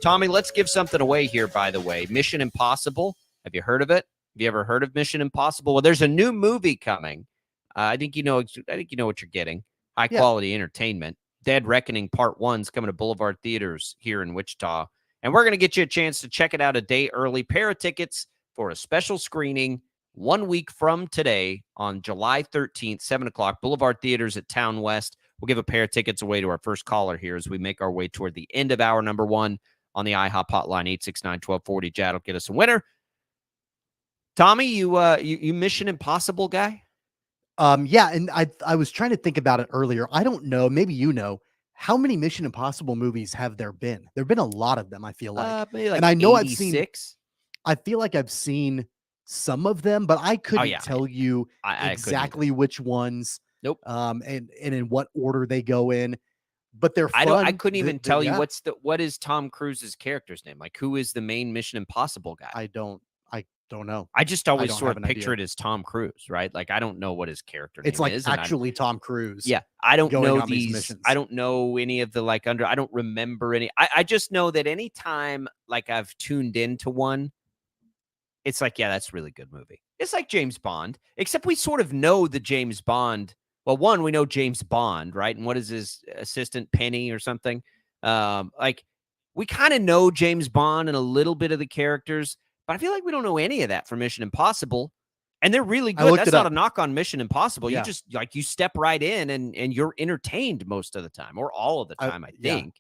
Tommy, let's give something away here, by the way. Mission Impossible. Have you heard of it? Have you ever heard of Mission Impossible? Well, there's a new movie coming. I think you know what you're getting. High quality entertainment. Dead Reckoning Part 1's coming to Boulevard Theaters here in Wichita. And we're going to get you a chance to check it out a day early. Pair of tickets for a special screening 1 week from today on July 13th, 7 o'clock, Boulevard Theaters at Town West. We'll give a pair of tickets away to our first caller here as we make our way toward the end of hour number one on the IHOP hotline, 869-1240. Jad will get us a winner. Tommy, you Mission Impossible guy? Yeah, and I was trying to think about it earlier. I don't know, maybe you know, how many Mission Impossible movies have there been? There've been a lot of them, I feel like. Maybe like and I know 86. I feel like I've seen some of them, but I couldn't tell you exactly which ones. Nope. And in what order they go in. But they're fun. I couldn't even tell you what is Tom Cruise's character's name? Like, who is the main Mission Impossible guy? I Don't know. I just always don't sort have of an picture idea. it as Tom Cruise, right? Like, I don't know what his character It's name like is. And actually Tom Cruise. yeah, I don't going know on these these. missions. I don't know any of the I don't remember any. I just know that anytime like I've tuned into one, it's like, yeah, that's a really good movie. It's like James Bond, except we sort of know the James Bond. Well, one, we know James Bond, right? And what is his assistant, Penny or something? Like, we kind of know James Bond and a little bit of the characters, but I feel like we don't know any of that for Mission Impossible. And they're really good. That's not a knock on Mission Impossible. Yeah. You just you step right in and you're entertained most of the time, or all of the time, I think.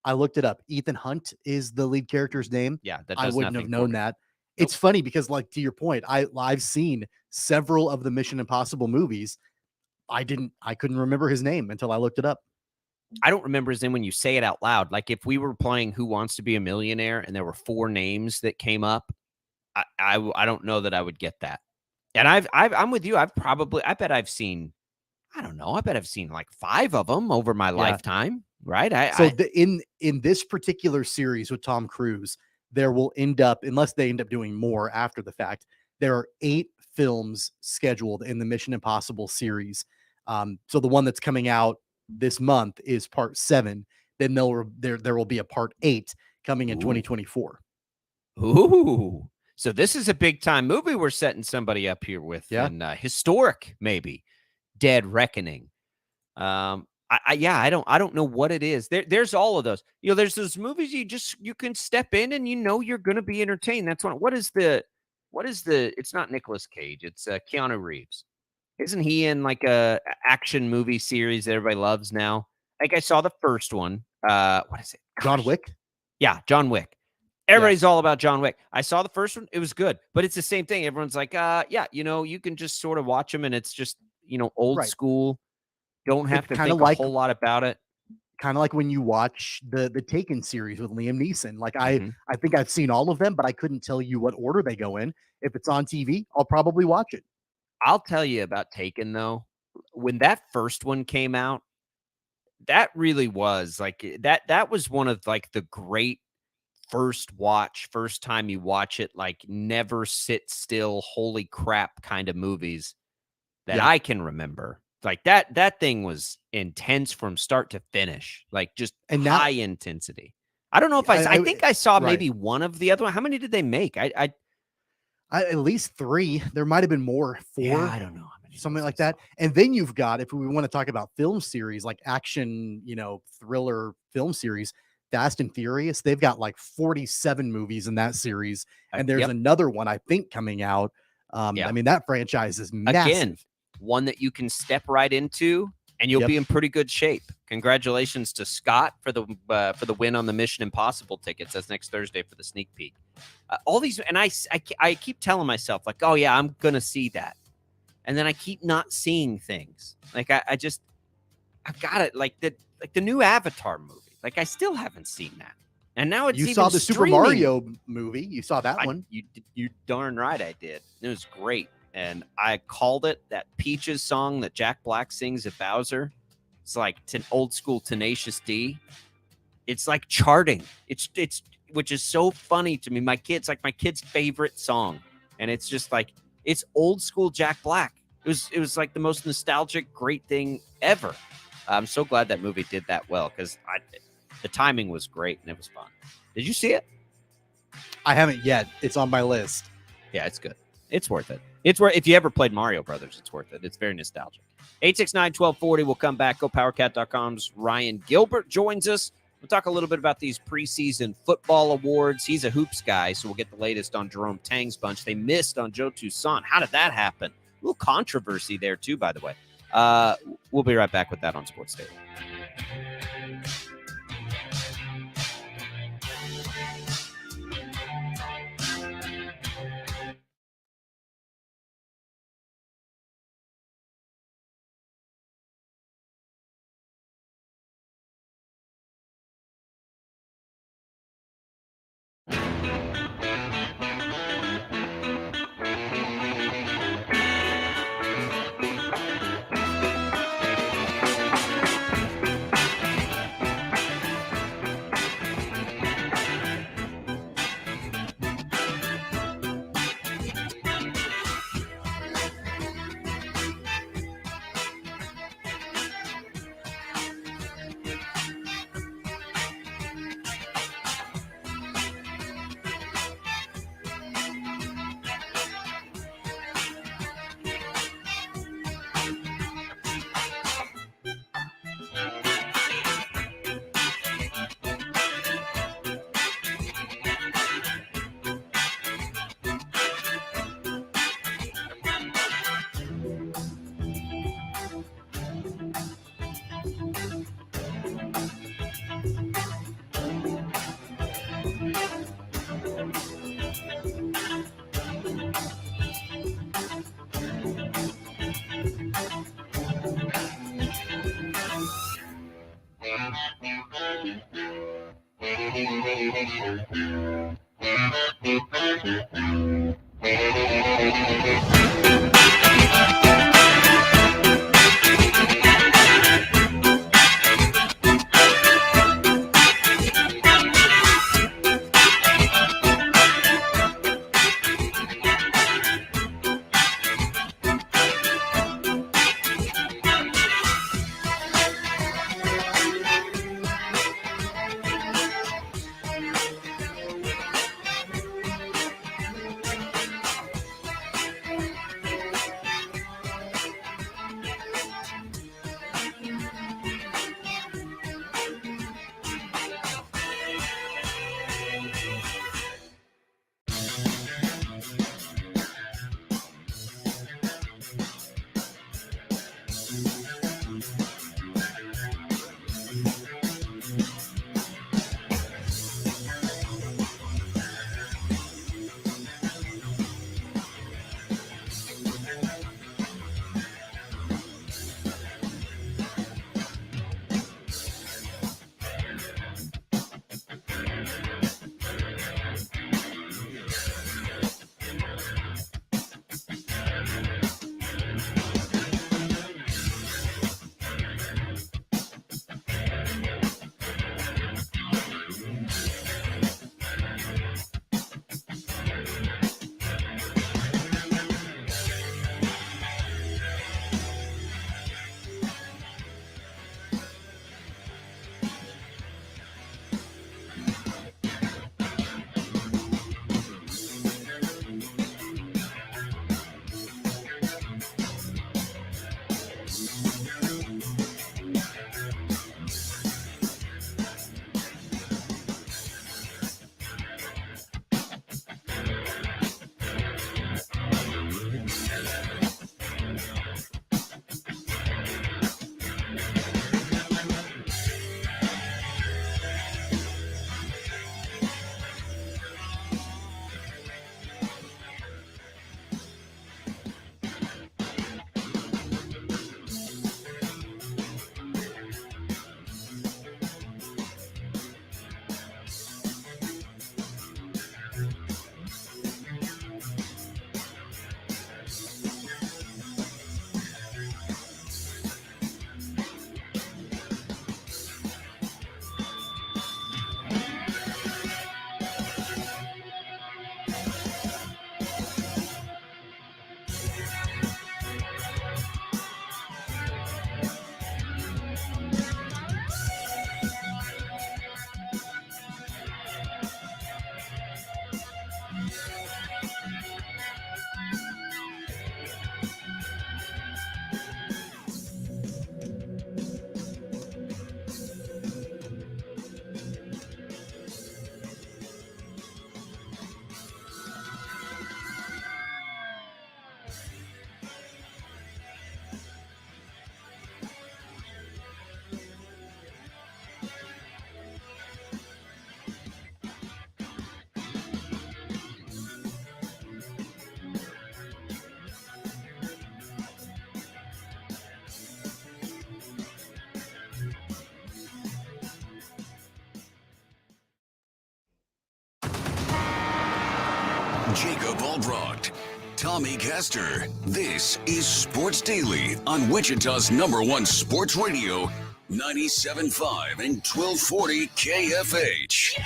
I looked it up. Ethan Hunt is the lead character's name. Yeah, that I does wouldn't nothing have for known me. that. It's funny because, like, to your point, I've seen several of the Mission Impossible movies. I couldn't remember his name until I looked it up. I don't remember his name when you say it out loud. Like, if we were playing Who Wants to Be a Millionaire and there were 4 names that came up, I don't know that I would get that. And I'm with you. I bet I've seen, I don't know. I bet I've seen like 5 of them over my lifetime. Right. In this particular series with Tom Cruise, there will end up, unless they end up doing more after the fact, there are 8 films scheduled in the Mission Impossible series. So the one that's coming out this month is part 7. Then there will be a part 8 coming in 2024. Ooh. So this is a big time movie we're setting somebody up here with. Yeah. And historic, maybe. Dead Reckoning. I don't know what it is. There's all of those. There's those movies you can step in and you're going to be entertained. That's what is the it's not Nicolas Cage. It's Keanu Reeves. Isn't he in like a action movie series that everybody loves now? Like, I saw the first one. What is it? John Wick? Yeah, John Wick. Everybody's all about John Wick. I saw the first one. It was good, but it's the same thing. Everyone's like, you can just sort of watch them and it's just, old school. Don't have to think a whole lot about it. Kind of like when you watch the Taken series with Liam Neeson. Like, I think I've seen all of them, but I couldn't tell you what order they go in. If it's on TV, I'll probably watch it. I'll tell you about Taken, though. When that first one came out, that really was like that was one of like the great first time you watch it, like never sit still, holy crap kind of movies that I can remember. Like that thing was intense from start to finish, like just high intensity. I don't know if I think I saw maybe one of the other one. How many did they make? I at least 3. There might have been more. 4. Yeah, I don't know how many. Something like that. And then you've got, if we want to talk about film series, like action, thriller film series, Fast and Furious, they've got like 47 movies in that series. And there's another one, I think, coming out. I mean, that franchise is massive. Again, one that you can step right into and you'll be in pretty good shape. Congratulations to Scott for the win on the Mission Impossible tickets. That's next Thursday for the sneak peek. All these, and I keep telling myself, like, oh yeah, I'm gonna see that, and then I keep not seeing things. Like I've got it. Like the new Avatar movie. Like, I still haven't seen that, and now it's you saw the Super Mario movie. You saw that one. You darn right I did. It was great. And I called it that Peaches song that Jack Black sings at Bowser. It's like old school Tenacious D. It's like charting. It's which is so funny to me. My kid's favorite song, and it's just like it's old school Jack Black. It was like the most nostalgic, great thing ever. I'm so glad that movie did that well because the timing was great and it was fun. Did you see it? I haven't yet. It's on my list. Yeah, it's good. It's worth it. It's worth, if you ever played Mario Brothers, it's worth it. It's very nostalgic. 869-1240. We'll come back. GoPowerCat.com's Ryan Gilbert joins us. We'll talk a little bit about these preseason football awards. He's a hoops guy, so we'll get the latest on Jerome Tang's bunch. They missed on Joe Toussaint. How did that happen? A little controversy there, too, by the way. We'll be right back with that on Sports Daily. Jacob Albracht, Tommy Castor. This is Sports Daily on Wichita's #1 sports radio, 97.5 and 1240 KFH.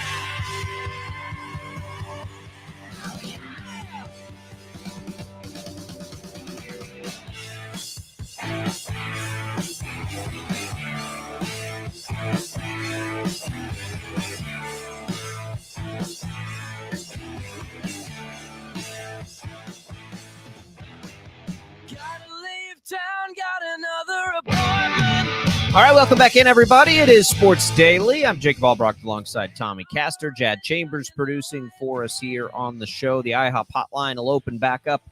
All right, welcome back in, everybody. It is Sports Daily. I'm Jacob Albracht alongside Tommy Castor. Jad Chambers producing for us here on the show. The IHOP hotline will open back up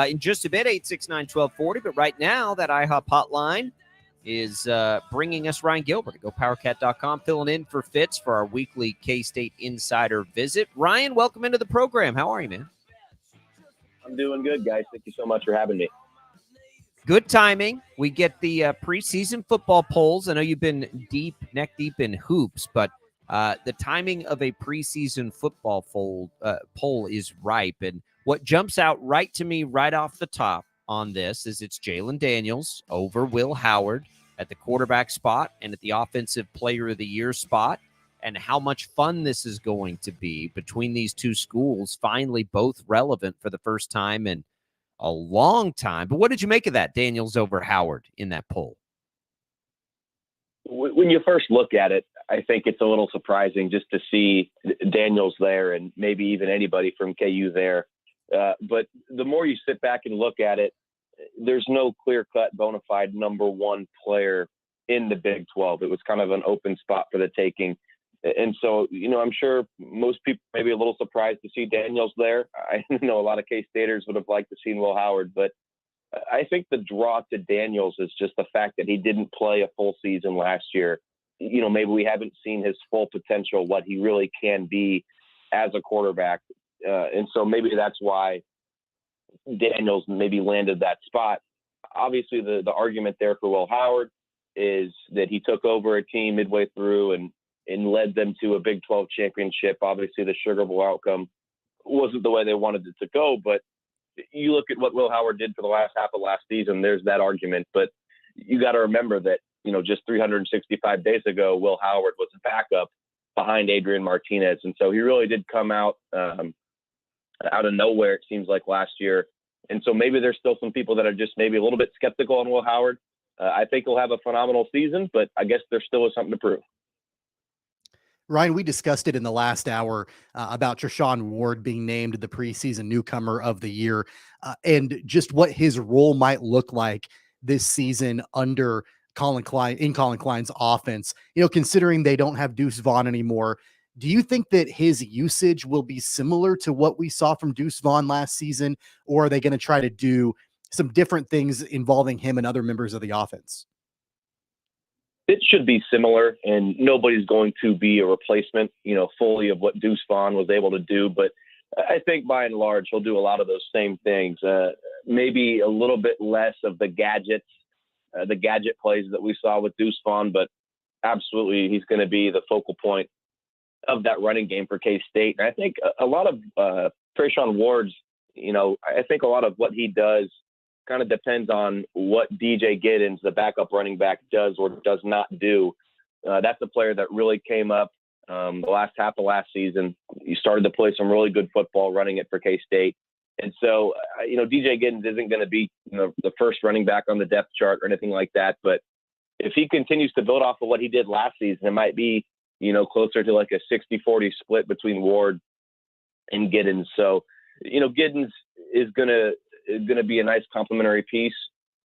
in just a bit, 869-1240. But right now, that IHOP hotline is bringing us Ryan Gilbert at GoPowerCat.com, filling in for Fitz for our weekly K-State Insider visit. Ryan, welcome into the program. How are you, man? I'm doing good, guys. Thank you so much for having me. Good timing. We get the preseason football polls. I know you've been neck deep in hoops, but The timing of a preseason football poll is ripe. And what jumps out right to me right off the top on this is it's Jalen Daniels over Will Howard at the quarterback spot and at the offensive player of the year spot, and how much fun this is going to be between these two schools, finally both relevant for the first time in a long time. But what did you make of that, Daniels over Howard, in that poll? When you first look at it, I think it's a little surprising just to see Daniels there and maybe even anybody from KU there. But the more you sit back and look at it, there's no clear-cut, bona fide number one player in the Big 12. It was kind of an open spot for the taking. And so, I'm sure most people may be a little surprised to see Daniels there. I know a lot of K-Staters would have liked to see Will Howard, but I think the draw to Daniels is just the fact that he didn't play a full season last year. Maybe we haven't seen his full potential, what he really can be as a quarterback. And so maybe that's why Daniels maybe landed that spot. Obviously, the argument there for Will Howard is that he took over a team midway through and led them to a Big 12 championship. Obviously, the Sugar Bowl outcome wasn't the way they wanted it to go, but you look at what Will Howard did for the last half of last season, there's that argument. But you got to remember that, just 365 days ago, Will Howard was a backup behind Adrian Martinez. And so he really did come out of nowhere, it seems like, last year. And so maybe there's still some people that are just maybe a little bit skeptical on Will Howard. I think he'll have a phenomenal season, but I guess there still is something to prove. Ryan, we discussed it in the last hour about Treshaun Ward being named the preseason newcomer of the year and just what his role might look like this season under Colin Klein's offense. Considering they don't have Deuce Vaughn anymore, do you think that his usage will be similar to what we saw from Deuce Vaughn last season, or are they going to try to do some different things involving him and other members of the offense? It should be similar, and nobody's going to be a replacement, fully of what Deuce Vaughn was able to do. But I think by and large, he'll do a lot of those same things. Maybe a little bit less of the gadget plays that we saw with Deuce Vaughn, but absolutely he's going to be the focal point of that running game for K-State. And I think a lot of Treshaun Ward's, I think a lot of what he does kind of depends on what DJ Giddens, the backup running back, does or does not do. That's a player that really came up the last half of last season. He started to play some really good football running it for K-State. And so, DJ Giddens isn't going to be the first running back on the depth chart or anything like that. But if he continues to build off of what he did last season, it might be, closer to like a 60-40 split between Ward and Giddens. So, Giddens is going to be a nice complementary piece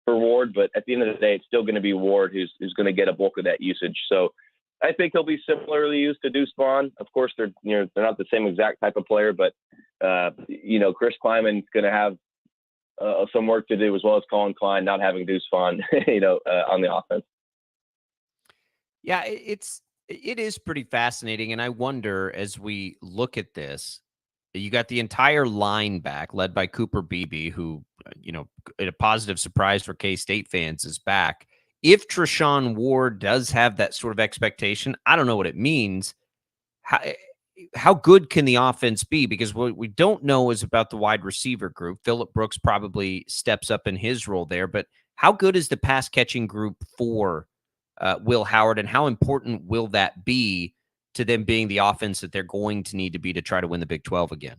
for Ward, but at the end of the day, it's still going to be Ward who's going to get a bulk of that usage. So I think he'll be similarly used to Deuce Vaughn. Of course, they're not the same exact type of player, but Chris Kleiman's going to have some work to do, as well as Colin Klein not having Deuce Vaughn, on the offense. Yeah, it is pretty fascinating, and I wonder as we look at this. You got the entire line back led by Cooper Beebe, who, a positive surprise for K-State fans, is back. If Treshaun Ward does have that sort of expectation, I don't know what it means. How good can the offense be? Because what we don't know is about the wide receiver group. Phillip Brooks probably steps up in his role there, but how good is the pass catching group for Will Howard, and how important will that be to them being the offense that they're going to need to be to try to win the Big 12 again?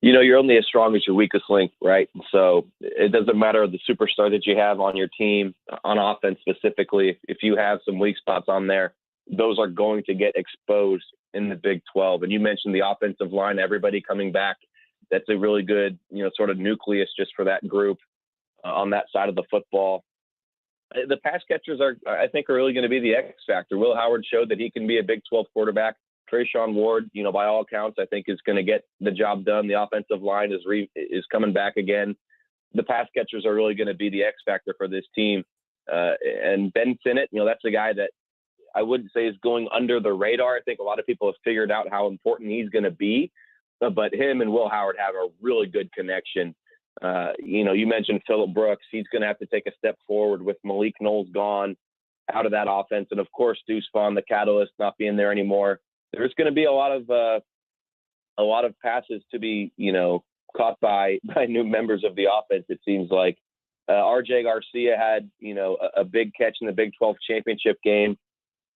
You're only as strong as your weakest link, right? So it doesn't matter the superstar that you have on your team, on offense specifically. If you have some weak spots on there, those are going to get exposed in the Big 12. And you mentioned the offensive line, everybody coming back. That's a really good, sort of nucleus just for that group on that side of the football. The pass catchers I think are really going to be the X factor. Will Howard showed that he can be a Big 12 quarterback. Treshaun Ward, by all accounts, I think is going to get the job done. The offensive line is coming back again. The pass catchers are really going to be the X factor for this team. And Ben Sinnott, that's a guy that I wouldn't say is going under the radar. I think a lot of people have figured out how important he's going to be. But him and Will Howard have a really good connection. You mentioned Phillip Brooks. He's going to have to take a step forward with Malik Knowles gone. out of that offense. And of course, Deuce Vaughn, the catalyst, not being there anymore. There's going to be a lot of passes to be, caught by new members of the offense. It seems like RJ Garcia had, a big catch in the Big 12 championship game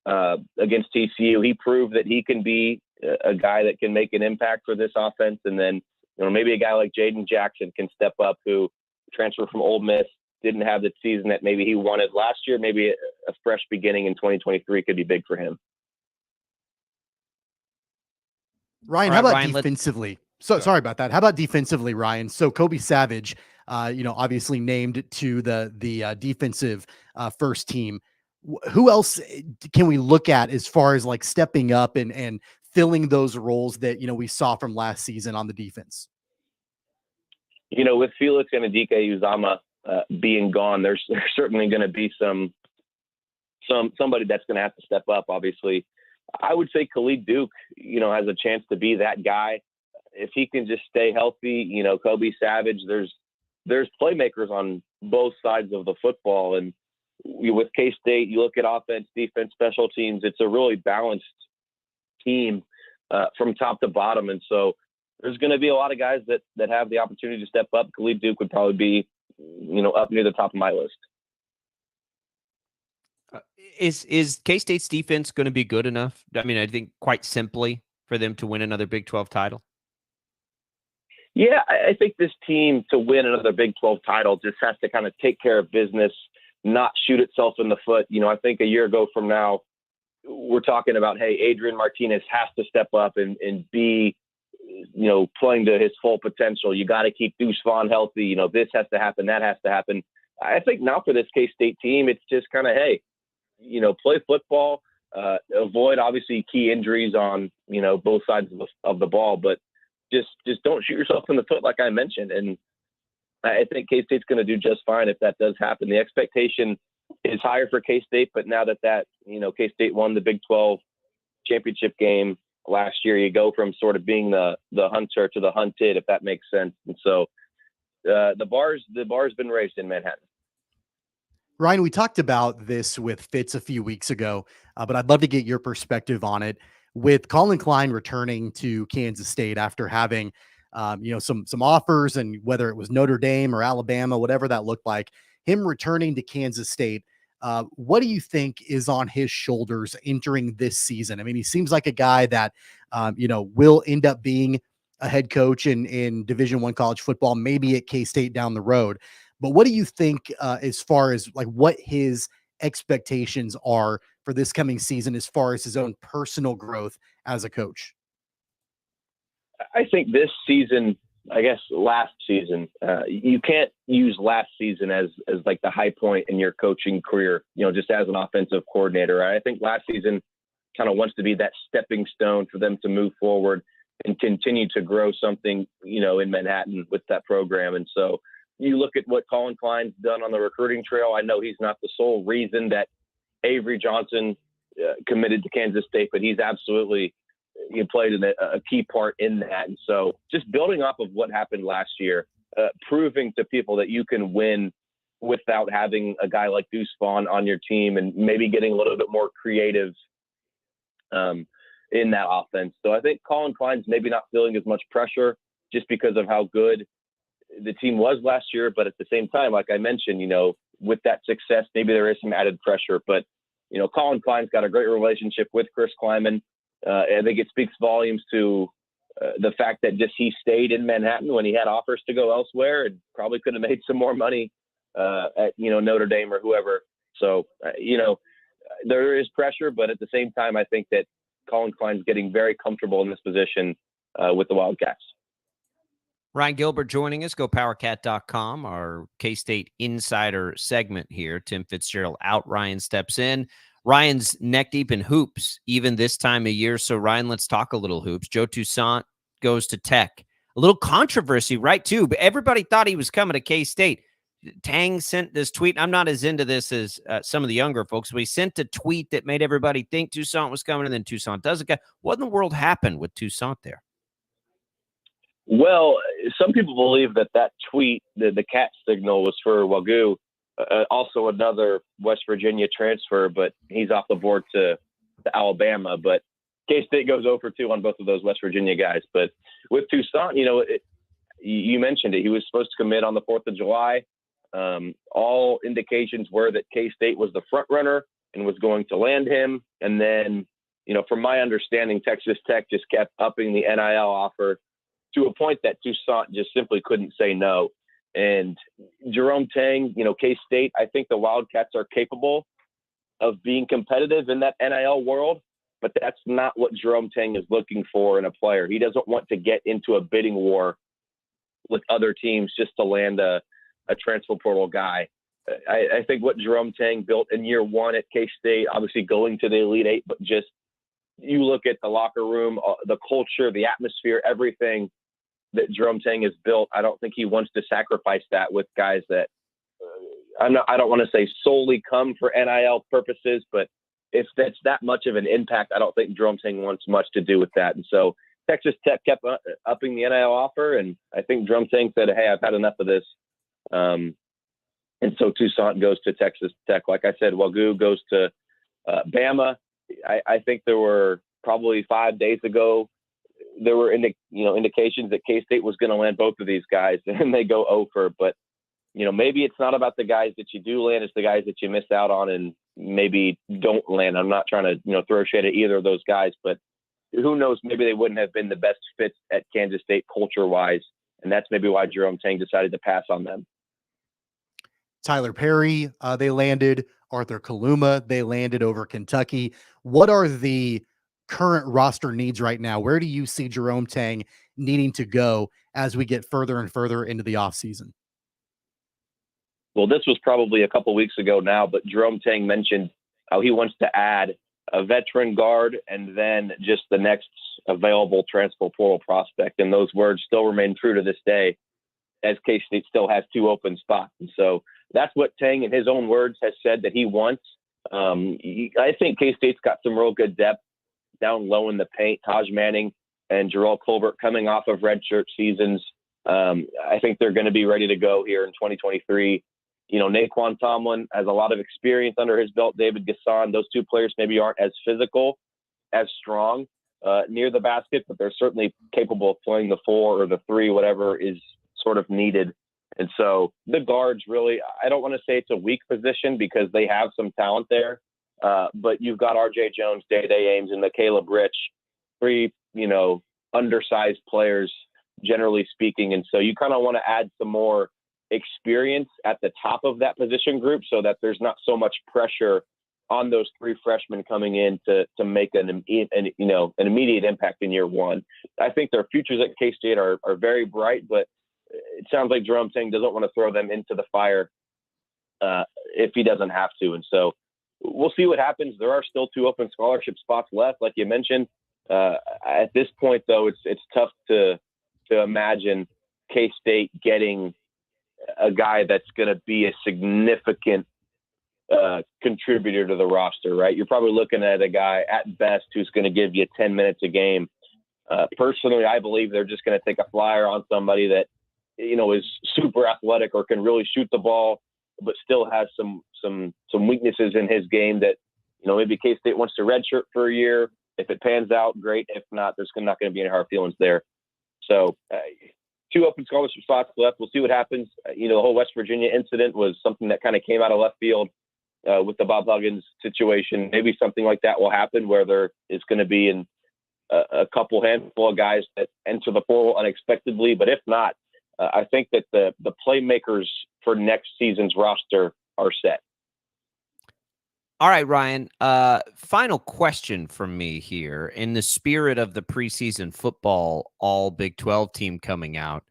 against TCU. He proved that he can be a guy that can make an impact for this offense. And then, maybe a guy like Jaden Jackson can step up, who transferred from Ole Miss, didn't have the season that maybe he wanted last year. Maybe a fresh beginning in 2023 could be big for him. Ryan, All how right, about Ryan, defensively? Sorry about that. How about defensively, Ryan? So Kobe Savage, obviously named to the defensive first team. Who else can we look at as far as like stepping up and filling those roles that, we saw from last season on the defense? With Felix and Adike Uzama being gone, there's certainly going to be somebody that's going to have to step up. Obviously, I would say Khalid Duke, has a chance to be that guy if he can just stay healthy. Kobe Savage, there's playmakers on both sides of the football, and with K-State, you look at offense, defense, special teams. It's a really balanced team from top to bottom, and so there's going to be a lot of guys that have the opportunity to step up. Khalid Duke would probably be, up near the top of my list. Is K-State's defense going to be good enough? I mean, I think quite simply for them to win another Big 12 title. Yeah, I think this team, to win another Big 12 title, just has to kind of take care of business, not shoot itself in the foot. I think a year ago from now, we're talking about, hey, Adrian Martinez has to step up and be, playing to his full potential. You got to keep Deuce Vaughn healthy. This has to happen, that has to happen. I think now for this K-State team, it's just kind of, hey, play football, avoid obviously key injuries on, both sides of the ball, but just don't shoot yourself in the foot, like I mentioned. And I think K-State's going to do just fine if that does happen. The expectation is higher for K-State, but now that K-State won the Big 12 championship game last year, you go from sort of being the hunter to the hunted, if that makes sense. And so the bar's been raised in Manhattan. Ryan, we talked about this with Fitz a few weeks ago, but I'd love to get your perspective on it. With Colin Klein returning to Kansas State after having, some offers, and whether it was Notre Dame or Alabama, whatever that looked like, him returning to Kansas State, what do you think is on his shoulders entering this season? I mean, he seems like a guy that, will end up being a head coach in Division I college football, maybe at K-State down the road. But what do you think as far as like what his expectations are for this coming season as far as his own personal growth as a coach? I think this season, I guess last season, you can't use last season as like the high point in your coaching career, just as an offensive coordinator. Right? I think last season kind of wants to be that stepping stone for them to move forward and continue to grow something, in Manhattan with that program. And so you look at what Colin Klein's done on the recruiting trail. I know he's not the sole reason that Avery Johnson committed to Kansas State, but he's absolutely played a key part in that. And so just building off of what happened last year, proving to people that you can win without having a guy like Deuce Vaughn on your team, and maybe getting a little bit more creative in that offense. So I think Colin Klein's maybe not feeling as much pressure just because of how good the team was last year. But at the same time, like I mentioned, with that success, maybe there is some added pressure. But, Colin Klein's got a great relationship with Chris Kleiman. I think it speaks volumes to the fact that just he stayed in Manhattan when he had offers to go elsewhere, and probably could have made some more money at, Notre Dame or whoever. So, there is pressure, but at the same time, I think that Colin Klein's getting very comfortable in this position with the Wildcats. Ryan Gilbert joining us, GoPowerCat.com, our K-State Insider segment here. Tim Fitzgerald out, Ryan steps in. Ryan's neck deep in hoops, even this time of year. So, Ryan, let's talk a little hoops. Joe Toussaint goes to Tech. A little controversy, right, too? But everybody thought he was coming to K-State. Tang sent this tweet. I'm not as into this as some of the younger folks, but he sent a tweet that made everybody think Toussaint was coming, and then Toussaint doesn't come. What in the world happened with Toussaint there? Well, some people believe that tweet, the cat signal, was for Wagyu, also another West Virginia transfer, but he's off the board to Alabama. But K-State goes 0 for 2 on both of those West Virginia guys. But with Toussaint, you mentioned it. He was supposed to commit on the 4th of July. All indications were that K-State was the front runner and was going to land him. And then, from my understanding, Texas Tech just kept upping the NIL offer to a point that Toussaint just simply couldn't say no. And Jerome Tang, K-State, I think the Wildcats are capable of being competitive in that NIL world, but that's not what Jerome Tang is looking for in a player. He doesn't want to get into a bidding war with other teams just to land a transfer portal guy. I think what Jerome Tang built in year one at K-State, obviously going to the Elite Eight, but just you look at the locker room, the culture, the atmosphere, everything that Jerome Tang has built. I don't think he wants to sacrifice that with guys that I don't want to say solely come for NIL purposes, but if that's that much of an impact, I don't think Jerome Tang wants much to do with that. And so Texas Tech kept upping the NIL offer, and I think Jerome Tang said, "Hey, I've had enough of this." And so Toussaint goes to Texas Tech. Like I said, Wagoo goes to Bama. I think there were probably 5 days ago, there were indications that K-State was going to land both of these guys, and they go over. But maybe it's not about the guys that you do land; it's the guys that you miss out on and maybe don't land. I'm not trying to throw shade at either of those guys, but who knows? Maybe they wouldn't have been the best fits at Kansas State culture-wise, and that's maybe why Jerome Tang decided to pass on them. Tyler Perry, they landed. Arthur Kaluma, they landed over Kentucky. What are the current roster needs right now? Where do you see Jerome Tang needing to go as we get further and further into the offseason? Well, this was probably a couple weeks ago now, but Jerome Tang mentioned how he wants to add a veteran guard and then just the next available transfer portal prospect. And those words still remain true to this day, as K-State still has 2 open spots. And so that's what Tang, in his own words, has said that he wants. I think K-State's got some real good depth down low in the paint. Taj Manning and Jarrell Colbert coming off of redshirt seasons. I think they're going to be ready to go here in 2023. Naquan Tomlin has a lot of experience under his belt. David Gasson, those 2 players maybe aren't as physical, as strong near the basket, but they're certainly capable of playing the 4 or the 3, whatever is sort of needed. And so the guards really, I don't want to say it's a weak position because they have some talent there, but you've got R.J. Jones, Day-Day Ames, and Caleb Rich, 3, undersized players, generally speaking. And so you kind of want to add some more experience at the top of that position group so that there's not so much pressure on those 3 freshmen coming in to make an immediate impact in year one. I think their futures at K-State are very bright, but it sounds like Jerome Tang doesn't want to throw them into the fire if he doesn't have to. And so we'll see what happens. There are still 2 open scholarship spots left, like you mentioned. At this point, though, it's tough to imagine K-State getting a guy that's going to be a significant contributor to the roster, right? You're probably looking at a guy at best who's going to give you 10 minutes a game. Personally, I believe they're just going to take a flyer on somebody that is super athletic or can really shoot the ball, but still has some weaknesses in his game that maybe K-State wants to redshirt for a year. If it pans out, great. If not, there's not going to be any hard feelings there. So 2 open scholarship spots left. We'll see what happens. The whole West Virginia incident was something that kind of came out of left field with the Bob Huggins situation. Maybe something like that will happen where there is going to be a handful of guys that enter the portal unexpectedly. But if not, I think that the playmakers for next season's roster are set. All right, Ryan. Final question from me here. In the spirit of the preseason football all Big 12 team coming out,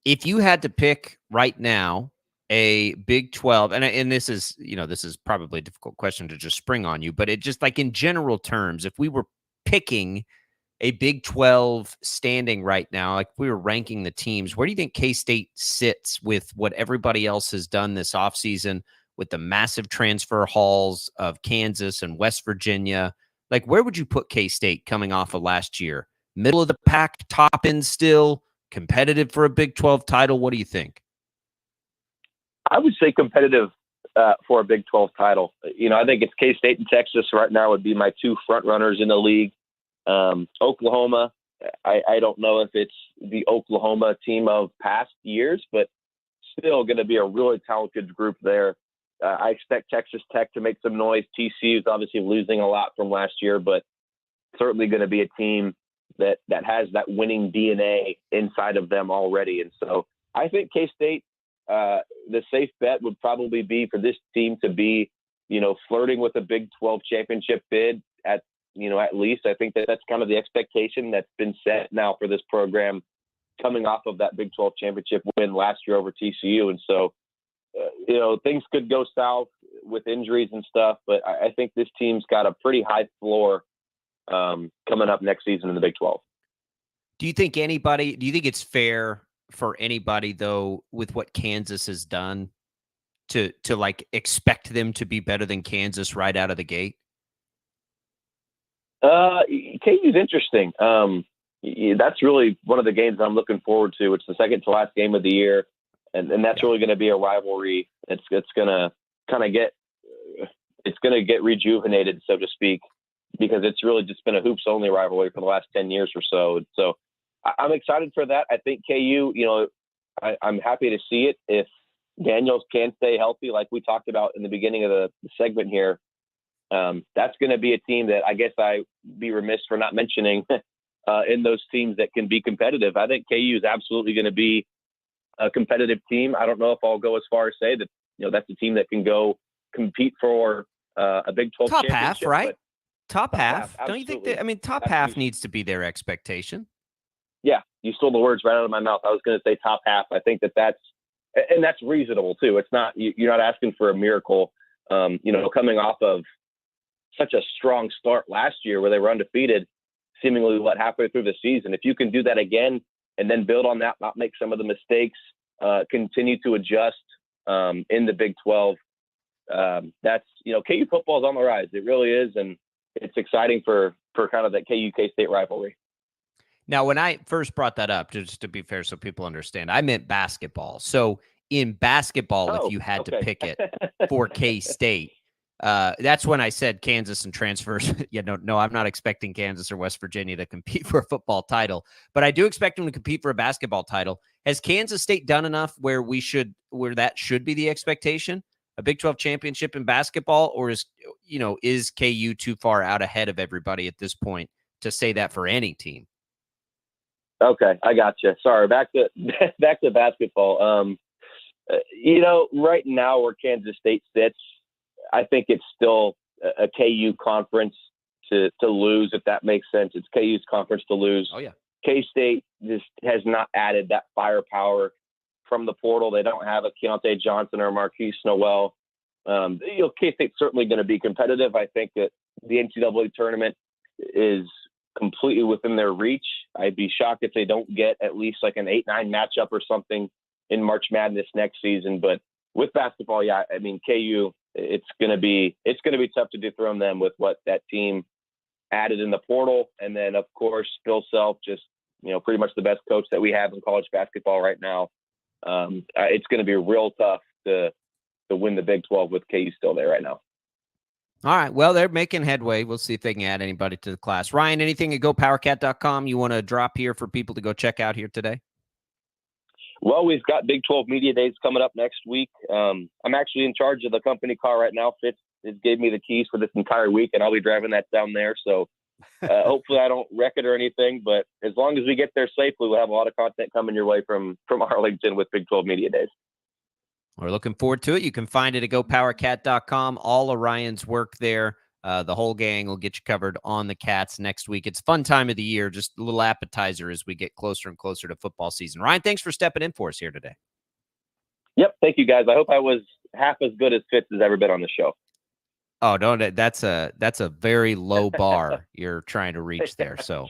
if you had to pick right now a Big 12, and this is probably a difficult question to just spring on you, but it just like in general terms, if we were picking a Big 12 standing right now, like if we were ranking the teams, where do you think K-State sits with what everybody else has done this offseason with the massive transfer hauls of Kansas and West Virginia? Like, where would you put K-State coming off of last year? Middle of the pack, top end still, competitive for a Big 12 title? What do you think? I would say competitive for a Big 12 title. I think it's K-State and Texas right now would be my two front runners in the league. Oklahoma, I don't know if it's the Oklahoma team of past years, but still going to be a really talented group there. I expect Texas Tech to make some noise. TCU is obviously losing a lot from last year, but certainly going to be a team that has that winning DNA inside of them already. And so I think K-State, the safe bet would probably be for this team to be, flirting with a Big 12 championship bid at least. I think that's kind of the expectation that's been set now for this program coming off of that Big 12 championship win last year over TCU. And so, things could go south with injuries and stuff, but I think this team's got a pretty high floor coming up next season in the Big 12. Do you think it's fair for anybody, though, with what Kansas has done to like expect them to be better than Kansas right out of the gate? KU's interesting. That's really one of the games I'm looking forward to. It's the second to last game of the year, and that's really going to be a rivalry. It's going to kind of get rejuvenated, so to speak, because it's really just been a hoops only rivalry for the last 10 years or so. So I'm excited for that. I think KU, I'm happy to see it if Daniels can stay healthy, like we talked about in the beginning of the segment here. That's going to be a team that I guess I'd be remiss for not mentioning in those teams that can be competitive. I think KU is absolutely going to be a competitive team. I don't know if I'll go as far as say that, that's a team that can go compete for a Big 12 top championship. Half, right? Top half. Don't you think absolutely. Top half needs to be their expectation? Yeah, you stole the words right out of my mouth. I was going to say top half. I think that's reasonable too. It's not, you're not asking for a miracle, coming off of such a strong start last year where they were undefeated, seemingly halfway through the season. If you can do that again and then build on that, not make some of the mistakes, continue to adjust in the Big 12, that's, KU football is on the rise. It really is. And it's exciting for kind of that KU K-State rivalry. Now, when I first brought that up, just to be fair, so people understand, I meant basketball. So in basketball, if you had to pick it for K-State, that's when I said Kansas and transfers. No, I'm not expecting Kansas or West Virginia to compete for a football title, but I do expect them to compete for a basketball title. Has Kansas State done enough where that should be the expectation? A Big 12 championship in basketball, or is KU too far out ahead of everybody at this point to say that for any team? Okay, I got you. Sorry, back to basketball. Right now where Kansas State sits, I think it's still a KU conference to lose, if that makes sense. It's KU's conference to lose. Oh yeah. K-State just has not added that firepower from the portal. They don't have a Keontae Johnson or Marquise Noel. K-State's certainly going to be competitive. I think that the NCAA tournament is completely within their reach. I'd be shocked if they don't get at least like an 8-9 matchup or something in March Madness next season. But with basketball, yeah, I mean, KU, it's going to be tough to dethrone them with what that team added in the portal. And then of course, Bill Self, just, pretty much the best coach that we have in college basketball right now. It's going to be real tough to win the Big 12 with KU still there right now. All right. Well, they're making headway. We'll see if they can add anybody to the class. Ryan, anything at gopowercat.com you want to drop here for people to go check out here today? Well, we've got Big 12 Media Days coming up next week. I'm actually in charge of the company car right now. Fitz gave me the keys for this entire week, and I'll be driving that down there. So hopefully I don't wreck it or anything. But as long as we get there safely, we'll have a lot of content coming your way from Arlington with Big 12 Media Days. We're looking forward to it. You can find it at gopowercat.com. All of Ryan's work there. The whole gang will get you covered on the Cats next week. It's a fun time of the year, just a little appetizer as we get closer and closer to football season. Ryan, thanks for stepping in for us here today. Yep. Thank you, guys. I hope I was half as good as Fitz has ever been on the show. Oh, don't. That's a very low bar you're trying to reach there. So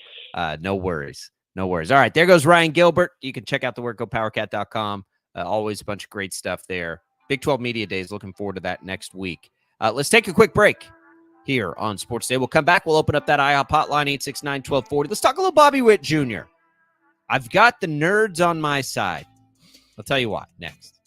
no worries. No worries. All right. There goes Ryan Gilbert. You can check out the work, gopowercat.com. Always a bunch of great stuff there. Big 12 Media Days. Looking forward to that next week. Let's take a quick break here on Sports Day. We'll come back. We'll open up that IHOP hotline, 869-1240. Let's talk a little Bobby Witt Jr. I've got the nerds on my side. I'll tell you why next.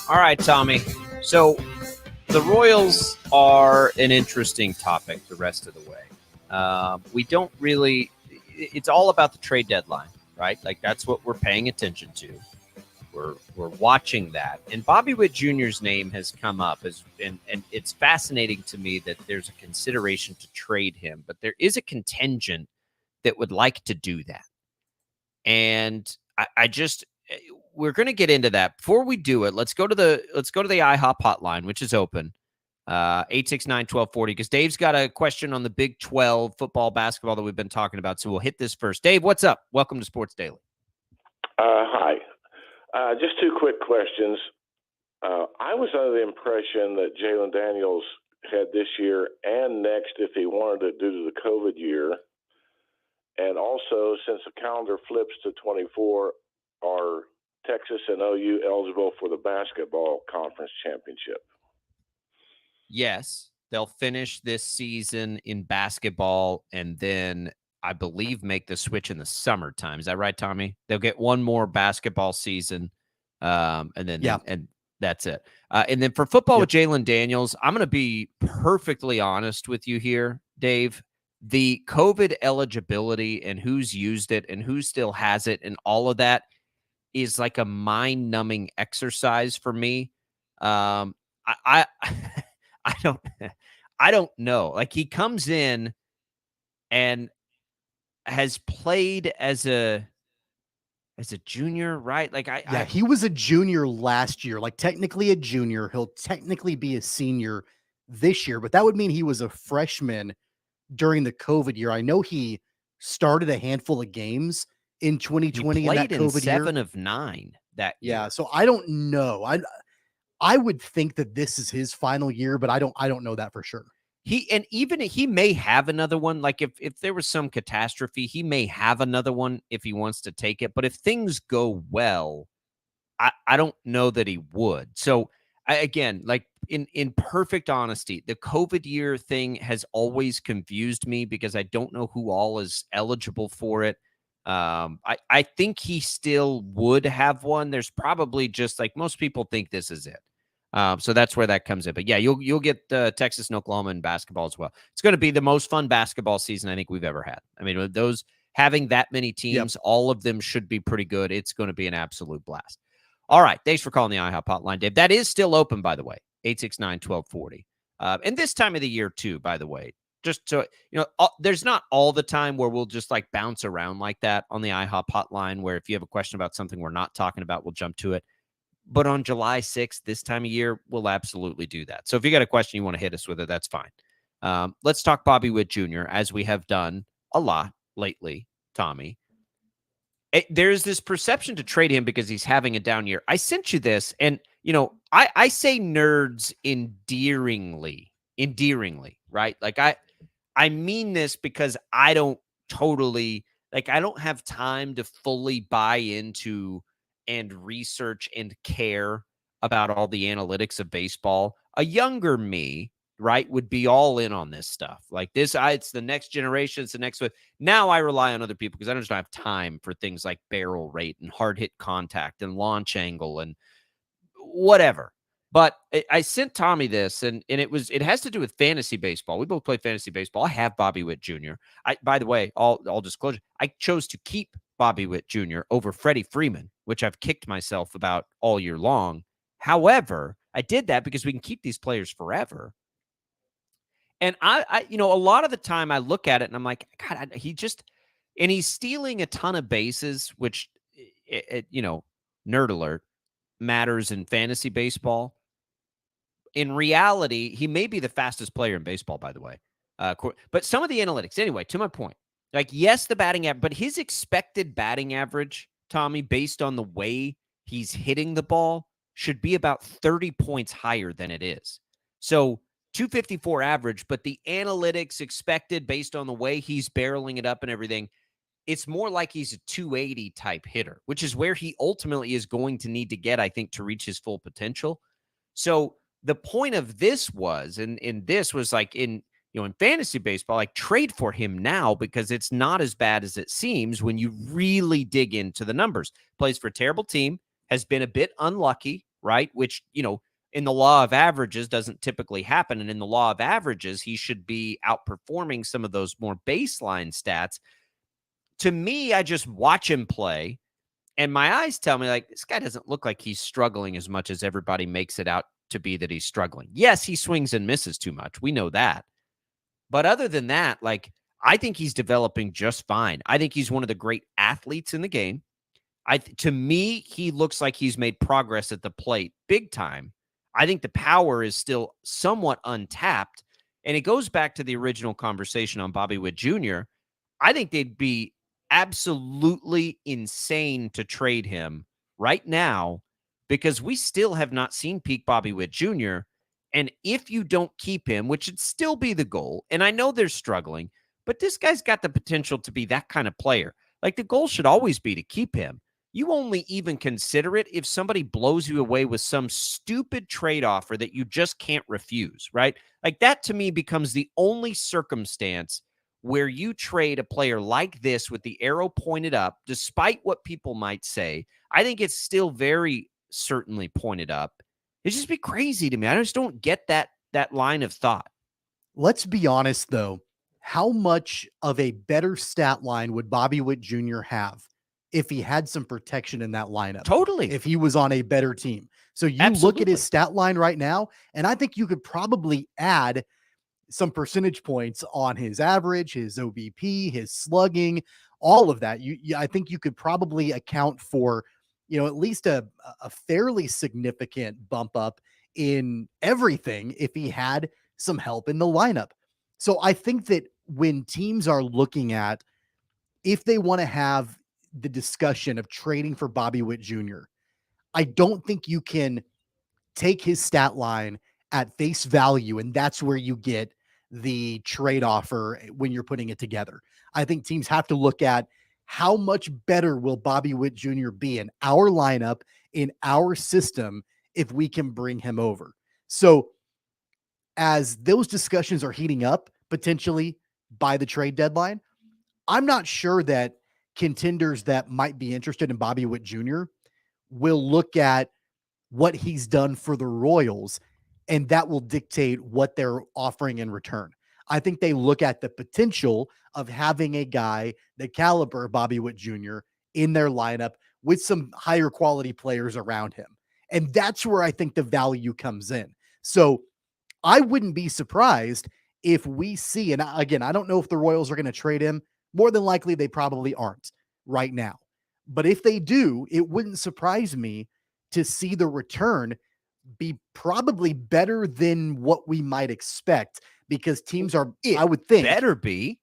All right, Tommy. So the Royals are an interesting topic the rest of the way. We don't really – it's all about the trade deadline, right? Like that's what we're paying attention to. We're watching that. And Bobby Witt Jr.'s name has come up, and it's fascinating to me that there's a consideration to trade him, but there is a contingent that would like to do that. And we're going to get into that. Before we do it, let's go to the IHOP hotline, which is open, 869-1240, because Dave's got a question on the Big 12 football, basketball that we've been talking about. So we'll hit this first. Dave, what's up? Welcome to Sports Daily. Hi. Just two quick questions. I was under the impression that Jalen Daniels had this year and next if he wanted it due to the COVID year. And also, since the calendar flips to 24, are Texas and OU eligible for the basketball conference championship? Yes, they'll finish this season in basketball and then I believe make the switch in the summertime. Is that right, Tommy? They'll get one more basketball season, and then and that's it. And then for football with Jalen Daniels, I'm going to be perfectly honest with you here, Dave. The COVID eligibility and who's used it and who still has it and all of that is like a mind-numbing exercise for me. I don't know. Like he comes in and has played as a junior, right? Like he was a junior last year, like technically a junior. He'll technically be a senior this year, but that would mean he was a freshman during the COVID year. I know he started a handful of games in 2020. He played in that COVID in 7 year. of 9 that year. Yeah, so I don't know. I would think that this is his final year, but I don't know that for sure. He may have another one. Like if there was some catastrophe, he may have another one if he wants to take it. But if things go well, I don't know that he would. So again, like in perfect honesty, the COVID year thing has always confused me because I don't know who all is eligible for it. I think he still would have one. There's probably just like most people think this is it. So that's where that comes in. But yeah, you'll get Texas and Oklahoma in basketball as well. It's going to be the most fun basketball season I think we've ever had. I mean, with those having that many teams, all of them should be pretty good. It's going to be an absolute blast. All right. Thanks for calling the IHOP hotline, Dave. That is still open, by the way, 869-1240. And this time of the year, too, by the way, just so you know, there's not all the time where we'll just like bounce around like that on the IHOP hotline, where if you have a question about something we're not talking about, we'll jump to it. But on July 6th, this time of year, we'll absolutely do that. So if you got a question you want to hit us with it, that's fine. Let's talk Bobby Witt Jr., as we have done a lot lately, Tommy. There's this perception to trade him because he's having a down year. I sent you this, and, you know, I say nerds endearingly, right? Like I mean this because I don't have time to fully buy into and research and care about all the analytics of baseball. A younger me, right, would be all in on this stuff. Like this, it's the next generation. It's the next one. Now I rely on other people because I just don't have time for things like barrel rate and hard hit contact and launch angle and whatever. But I sent Tommy this, and it has to do with fantasy baseball. We both play fantasy baseball. I have Bobby Witt Jr. By the way, all disclosure, I chose to keep Bobby Witt Jr. over Freddie Freeman, which I've kicked myself about all year long. However, I did that because we can keep these players forever. And I a lot of the time I look at it and I'm like, God, he's stealing a ton of bases, which, nerd alert, matters in fantasy baseball. In reality, he may be the fastest player in baseball, by the way. But some of the analytics, anyway, to my point, like, yes, the batting average, but his expected batting average, Tommy, based on the way he's hitting the ball, should be about 30 points higher than it is. So 254 average, but the analytics expected based on the way he's barreling it up and everything, it's more like he's a 280 type hitter, which is where he ultimately is going to need to get, I think, to reach his full potential. So the point of this was, and this was like in fantasy baseball, like trade for him now because it's not as bad as it seems when you really dig into the numbers. Plays for a terrible team, has been a bit unlucky right? Which, in the law of averages doesn't typically happen. And in the law of averages, he should be outperforming some of those more baseline stats. To me, I just watch him play, and my eyes tell me, like, this guy doesn't look like he's struggling as much as everybody makes it out to be that he's struggling. Yes, he swings and misses too much. We know that. But other than that, like, I think he's developing just fine. I think he's one of the great athletes in the game. To me, he looks like he's made progress at the plate big time. I think the power is still somewhat untapped. And it goes back to the original conversation on Bobby Witt Jr. I think they'd be absolutely insane to trade him right now because we still have not seen peak Bobby Witt Jr. And if you don't keep him, which would still be the goal, and I know they're struggling, but this guy's got the potential to be that kind of player. Like, the goal should always be to keep him. You only even consider it if somebody blows you away with some stupid trade offer that you just can't refuse, right? Like, that to me becomes the only circumstance where you trade a player like this with the arrow pointed up, despite what people might say. I think it's still very certainly pointed up. It'd just be crazy to me. I just don't get that line of thought. Let's be honest, though. How much of a better stat line would Bobby Witt Jr. have if he had some protection in that lineup? Totally. If he was on a better team. So you look at his stat line right now, and I think you could probably add some percentage points on his average, his OBP, his slugging, all of that. I think you could probably account for, at least a fairly significant bump up in everything if he had some help in the lineup. So I think that when teams are looking at if they want to have the discussion of trading for Bobby Witt Jr., I don't think you can take his stat line at face value, and that's where you get the trade offer when you're putting it together. I think teams have to look at how much better will Bobby Witt Jr. be in our lineup, in our system, if we can bring him over. So as those discussions are heating up potentially by the trade deadline, I'm not sure that contenders that might be interested in Bobby Witt Jr. will look at what he's done for the Royals, and that will dictate what they're offering in return. I think they look at the potential of having a guy the caliber Bobby Witt Jr. in their lineup with some higher quality players around him. And that's where I think the value comes in. So I wouldn't be surprised if we see, and again, I don't know if the Royals are going to trade him. More than likely, they probably aren't right now. But if they do, it wouldn't surprise me to see the return be probably better than what we might expect, because teams are, I would think, better be.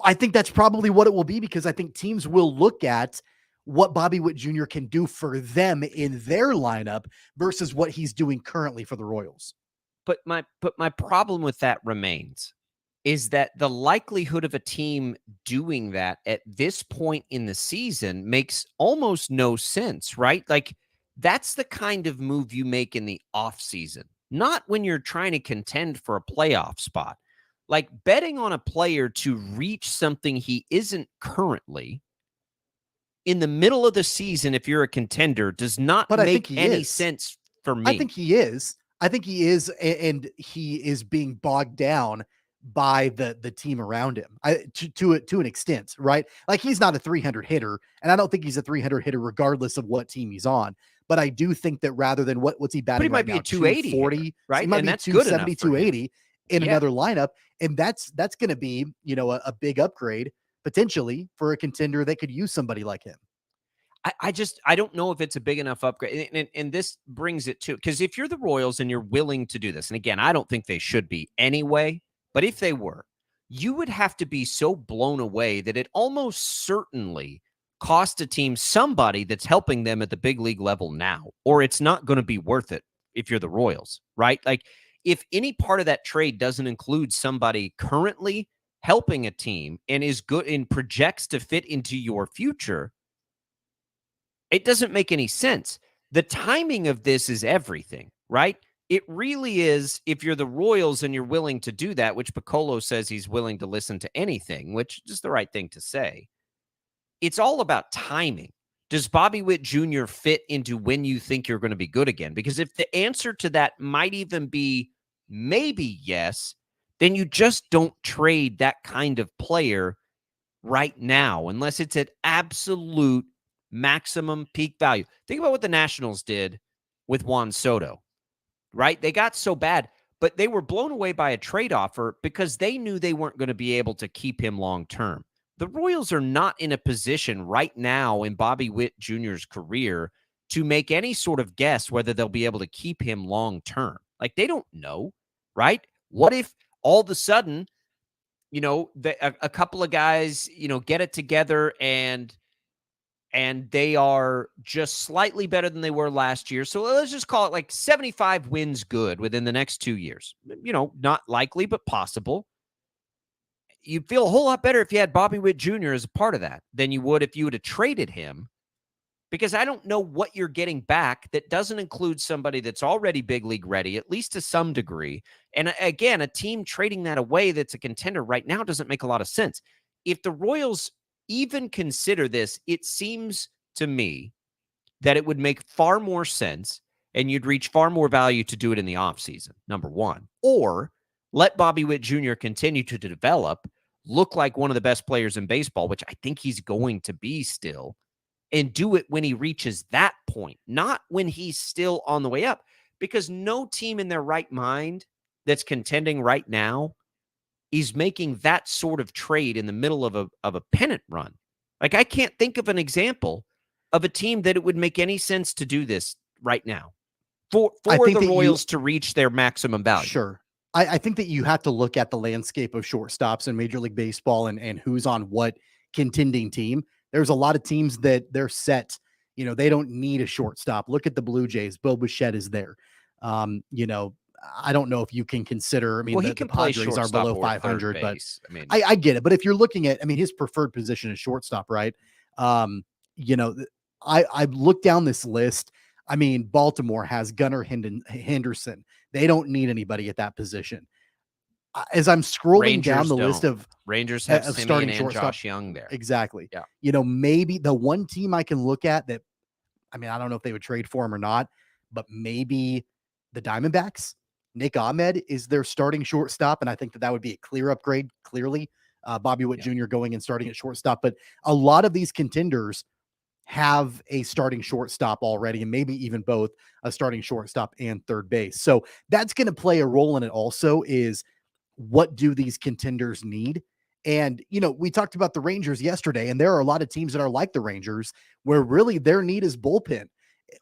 I think that's probably what it will be, because I think teams will look at what Bobby Witt Jr. can do for them in their lineup versus what he's doing currently for the Royals. But my problem with that remains is that the likelihood of a team doing that at this point in the season makes almost no sense, right? Like, that's the kind of move you make in the offseason, not when you're trying to contend for a playoff spot. Like, betting on a player to reach something he isn't currently in the middle of the season, if you're a contender, does not make any sense for me. I think he is. And he is being bogged down by the team around him to an extent, right? Like, he's not a 300 hitter, and I don't think he's a 300 hitter regardless of what team he's on. But I do think that rather than what's he batting right now? But he might be a 280 240, right? He might and be that's good 270, 280 in another lineup. And that's going to be, a big upgrade potentially for a contender that could use somebody like him. I don't know if it's a big enough upgrade. And this brings it to, because if you're the Royals and you're willing to do this, and again, I don't think they should be anyway, but if they were, you would have to be so blown away that it almost certainly cost a team somebody that's helping them at the big league level now, or it's not going to be worth it if you're the Royals, right? Like, if any part of that trade doesn't include somebody currently helping a team and is good and projects to fit into your future, it doesn't make any sense. The timing of this is everything, right? It really is. If you're the Royals and you're willing to do that, which Piccolo says he's willing to listen to anything, which is the right thing to say. It's all about timing. Does Bobby Witt Jr. fit into when you think you're going to be good again? Because if the answer to that might even be maybe yes, then you just don't trade that kind of player right now unless it's at absolute maximum peak value. Think about what the Nationals did with Juan Soto, right? They got so bad, but they were blown away by a trade offer because they knew they weren't going to be able to keep him long term. The Royals are not in a position right now in Bobby Witt Jr.'s career to make any sort of guess whether they'll be able to keep him long term. Like, they don't know, right? What if all of a sudden, a couple of guys, get it together and they are just slightly better than they were last year. So let's just call it like 75 wins good within the next 2 years. Not likely, but possible. You'd feel a whole lot better if you had Bobby Witt Jr. as a part of that than you would if you would have traded him, because I don't know what you're getting back that doesn't include somebody that's already big league ready, at least to some degree. And again, a team trading that away that's a contender right now doesn't make a lot of sense. If the Royals even consider this, it seems to me that it would make far more sense and you'd reach far more value to do it in the offseason, number one. Or let Bobby Witt Jr. continue to develop, look like one of the best players in baseball, which I think he's going to be still, and do it when he reaches that point, not when he's still on the way up, because no team in their right mind that's contending right now is making that sort of trade in the middle of a pennant run. Like, I can't think of an example of a team that it would make any sense to do this right now for the Royals to reach their maximum value. Sure. I think that you have to look at the landscape of shortstops in Major League Baseball and who's on what contending team. There's a lot of teams that they're set. They don't need a shortstop. Look at the Blue Jays. Bo Bichette is there. I don't know if you can consider. He can play Padres are below 500, but I I get it. But if you're looking at, his preferred position is shortstop, right? I looked down this list. Baltimore has Gunnar Henderson. They don't need anybody at that position. As I'm scrolling down the list of Rangers have starting and shortstop, Josh Young there. Exactly. Yeah. Maybe the one team I can look at that, I don't know if they would trade for him or not, but maybe the Diamondbacks. Nick Ahmed is their starting shortstop, and I think that would be a clear upgrade, clearly. Bobby Witt Jr. going and starting at shortstop. But a lot of these contenders have a starting shortstop already, and maybe even both a starting shortstop and third base. So that's going to play a role in it also, is what do these contenders need? And, we talked about the Rangers yesterday, and there are a lot of teams that are like the Rangers where really their need is bullpen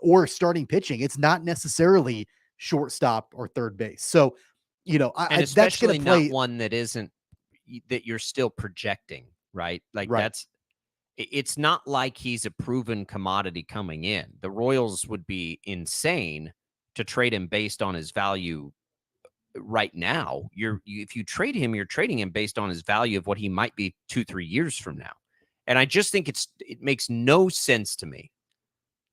or starting pitching. It's not necessarily shortstop or third base. So, and that's going to play not one that isn't, that you're still projecting, right? Like right. It's not like he's a proven commodity coming in. The Royals would be insane to trade him based on his value right now. If you trade him, you're trading him based on his value of what he might be 2-3 years from now. And I just think it makes no sense to me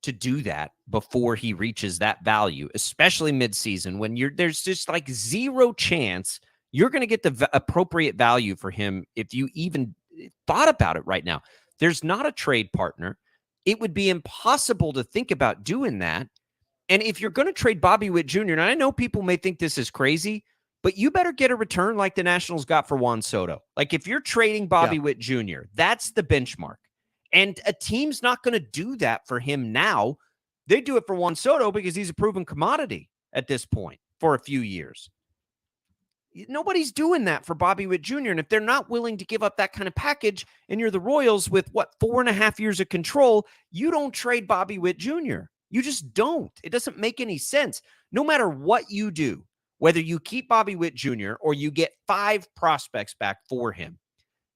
to do that before he reaches that value, especially midseason when there's just like zero chance you're going to get the appropriate value for him if you even thought about it right now. There's not a trade partner. It would be impossible to think about doing that. And if you're going to trade Bobby Witt Jr., and I know people may think this is crazy, but you better get a return like the Nationals got for Juan Soto. Like, if you're trading Bobby Witt Jr., that's the benchmark. And a team's not going to do that for him now. They do it for Juan Soto because he's a proven commodity at this point for a few years. Nobody's doing that for Bobby Witt Jr. And if they're not willing to give up that kind of package, and you're the Royals with 4.5 years of control, you don't trade Bobby Witt Jr. You just don't. It doesn't make any sense. No matter what you do, whether you keep Bobby Witt Jr. or you get 5 prospects back for him,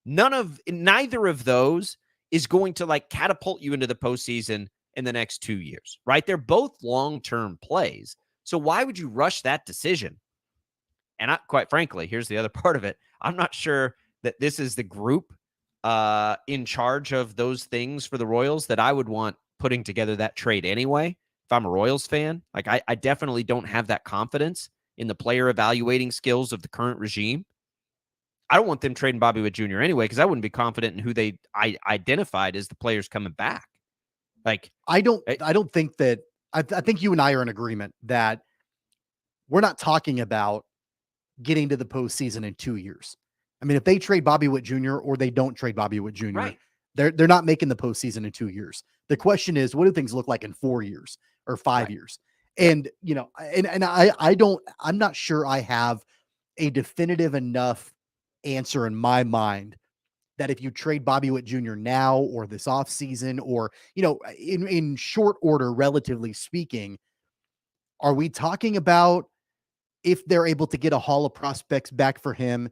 neither of those is going to catapult you into the postseason in the next 2 years, right? They're both long-term plays. So why would you rush that decision? And quite frankly, here's the other part of it. I'm not sure that this is the group in charge of those things for the Royals that I would want putting together that trade anyway. If I'm a Royals fan, I definitely don't have that confidence in the player evaluating skills of the current regime. I don't want them trading Bobby Witt Jr. anyway, because I wouldn't be confident in who I identified as the players coming back. Like, I don't think that I think you and I are in agreement that we're not talking about getting to the postseason in 2 years. I mean, if they trade Bobby Witt Jr. or they don't trade Bobby Witt Jr., right. they're not making the postseason in 2 years. The question is, what do things look like in 4 years or 5 Right. years? And I'm not sure I have a definitive enough answer in my mind that if you trade Bobby Witt Jr. now or this offseason or, in short order, relatively speaking, are we talking about if they're able to get a haul of prospects back for him,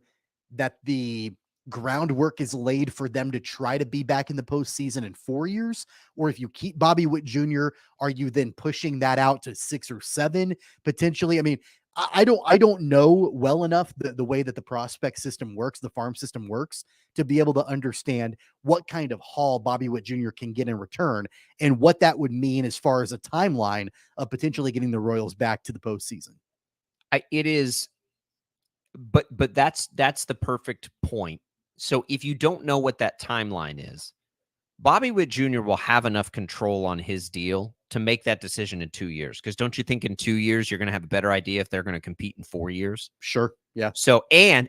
that the groundwork is laid for them to try to be back in the postseason in 4 years? Or if you keep Bobby Witt Jr., are you then pushing that out to 6 or 7 potentially? I mean, I don't know well enough the way that the prospect system works, the farm system works, to be able to understand what kind of haul Bobby Witt Jr. can get in return and what that would mean as far as a timeline of potentially getting the Royals back to the postseason. It is, but that's the perfect point. So if you don't know what that timeline is, Bobby Witt Jr. will have enough control on his deal to make that decision in 2 years. Because don't you think in 2 years you're going to have a better idea if they're going to compete in 4 years? Sure. Yeah. So and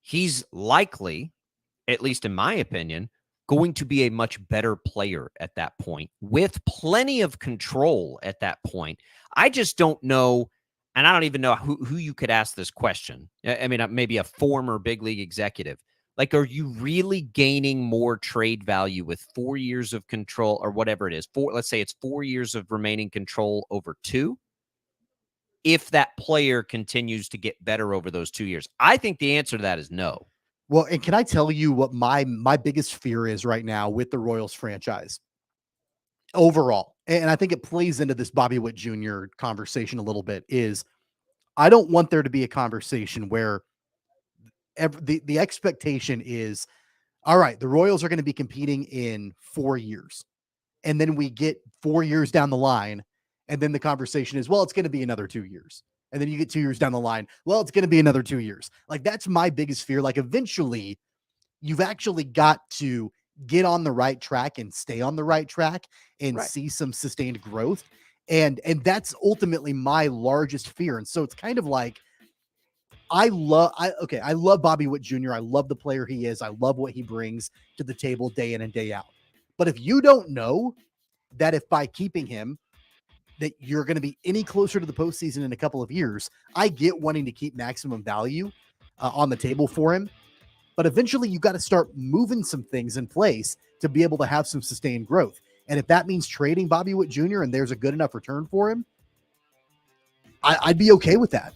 he's likely, at least in my opinion, going to be a much better player at that point with plenty of control at that point. I just don't know. And I don't even know who you could ask this question. I mean, maybe a former big league executive. Like, are you really gaining more trade value with 4 years of control or whatever it is? Let's say it's 4 years of remaining control over 2. If that player continues to get better over those 2 years, I think the answer to that is no. Well, and can I tell you what my biggest fear is right now with the Royals franchise overall? And I think it plays into this Bobby Witt Jr. conversation a little bit. Is I don't want there to be a conversation where the expectation is, all right, the Royals are going to be competing in 4 years. And then we get 4 years down the line. And then the conversation is, well, it's going to be another 2 years. And then you get 2 years down the line. Well, it's going to be another 2 years. Like, that's my biggest fear. Like, eventually you've actually got to get on the right track and stay on the right track and see some sustained growth. And that's ultimately my largest fear. And so it's kind of like, I love Bobby Witt Jr. I love the player he is. I love what he brings to the table day in and day out. But if you don't know that if by keeping him that you're going to be any closer to the postseason in a couple of years, I get wanting to keep maximum value on the table for him. But eventually you got to start moving some things in place to be able to have some sustained growth. And if that means trading Bobby Witt Jr. and there's a good enough return for him, I'd be okay with that.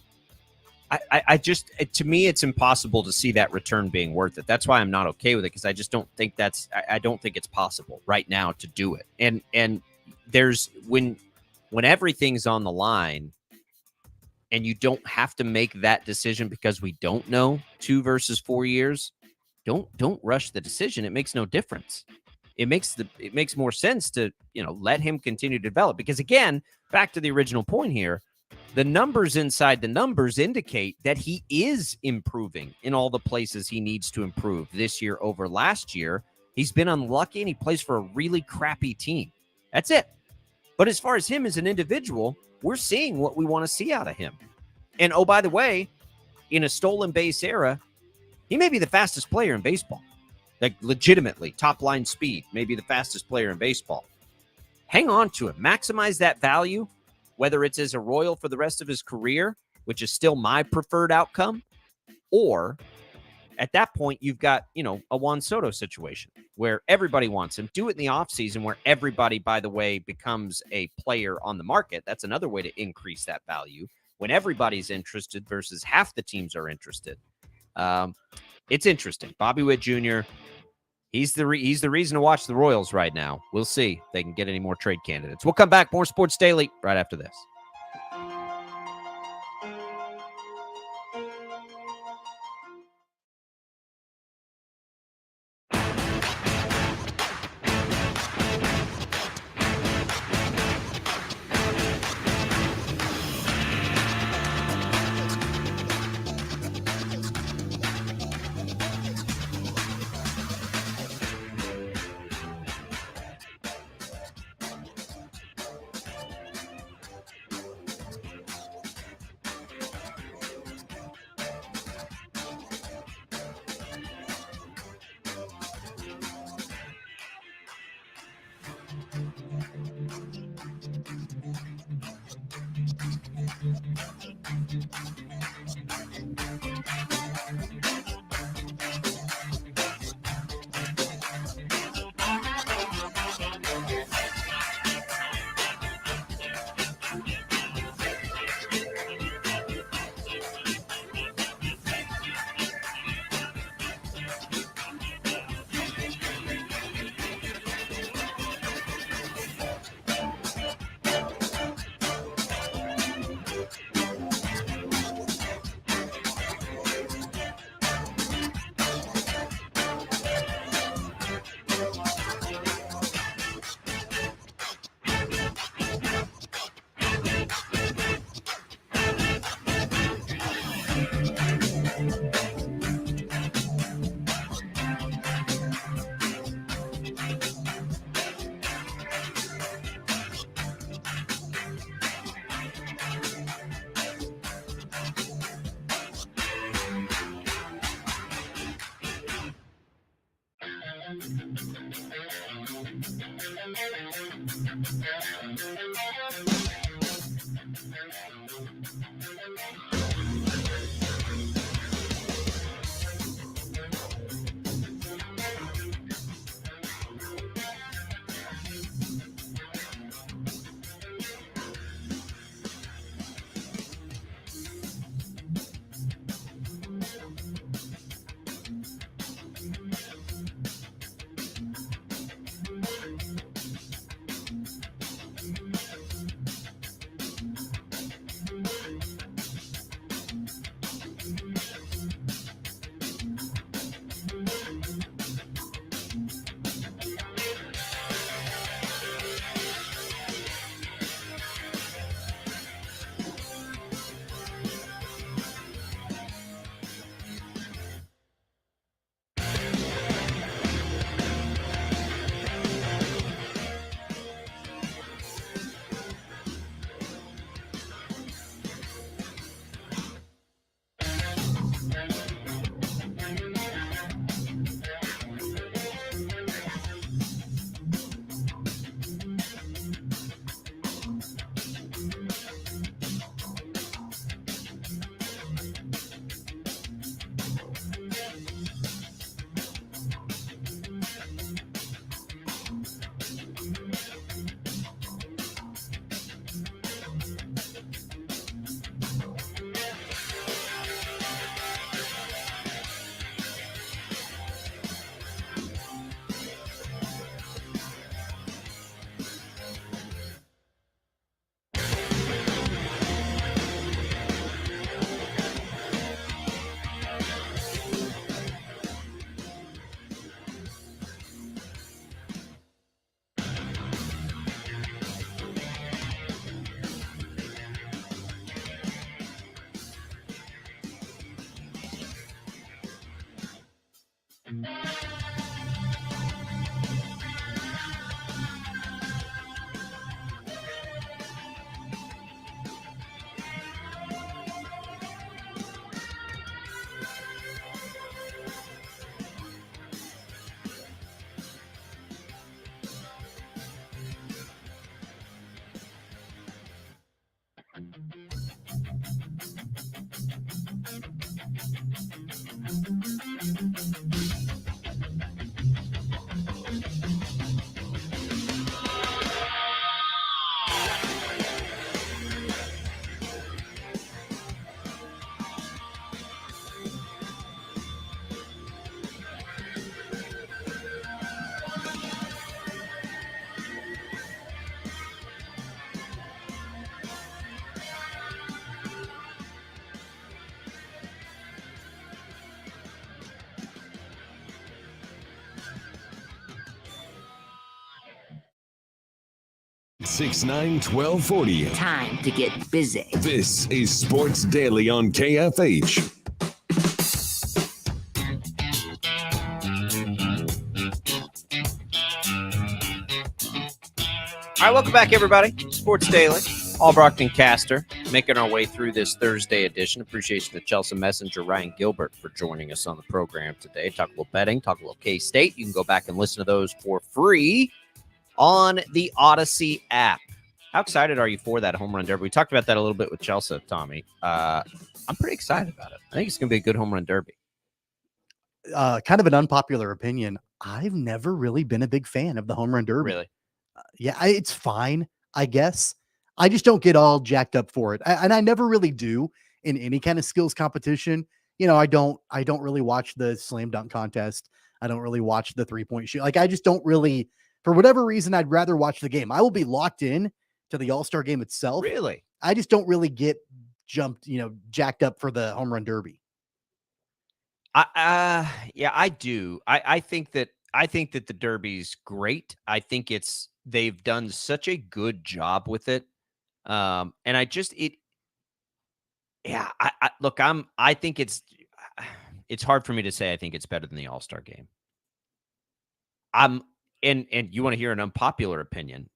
I just, to me, it's impossible to see that return being worth it. That's why I'm not okay with it, because I just don't think I don't think it's possible right now to do it. And there's when everything's on the line and you don't have to make that decision because we don't know 2 versus 4 years, don't rush the decision. It makes no difference. It makes more sense to, let him continue to develop, because again, back to the original point here, the numbers inside the numbers indicate that he is improving in all the places he needs to improve this year over last year. He's been unlucky and he plays for a really crappy team. That's it. But as far as him as an individual, we're seeing what we want to see out of him. And oh, by the way, in a stolen base era, he may be the fastest player in baseball. Like, legitimately, top line speed, maybe the fastest player in baseball. Hang on to him. Maximize that value, whether it's as a Royal for the rest of his career, which is still my preferred outcome, or at that point, you've got, a Juan Soto situation where everybody wants him. Do it in the offseason where everybody, by the way, becomes a player on the market. That's another way to increase that value when everybody's interested versus half the teams are interested. It's interesting. Bobby Witt Jr., he's the reason to watch the Royals right now. We'll see if they can get any more trade candidates. We'll come back. More Sports Daily right after this. $6-9-1240. Time to get busy. This is Sports Daily on KFH. All right, welcome back, everybody. Sports Daily. Albracht and Castor making our way through this Thursday edition. Appreciation to Chelsea Messenger, Ryan Gilbert, for joining us on the program today. Talk a little betting, talk a little K-State. You can go back and listen to those for free on the Odyssey app. How excited are you for that home run derby? We talked about that a little bit with Chelsea, Tommy. I'm pretty excited about it. I think it's going to be a good home run derby. Kind of an unpopular opinion. I've never really been a big fan of the home run derby. Really? It's fine, I guess. I just don't get all jacked up for it. And I never really do in any kind of skills competition. You know, I don't really watch the slam dunk contest. I don't really watch the 3-point shoot. Like, I just don't really, for whatever reason, I'd rather watch the game. I will be locked in to the All-Star game itself. Really? I just don't really get jacked up for the home run derby. Yeah, I do. I think that the Derby's great. I think they've done such a good job with it. And I think it's hard for me to say I think it's better than the All-Star game. And you want to hear an unpopular opinion.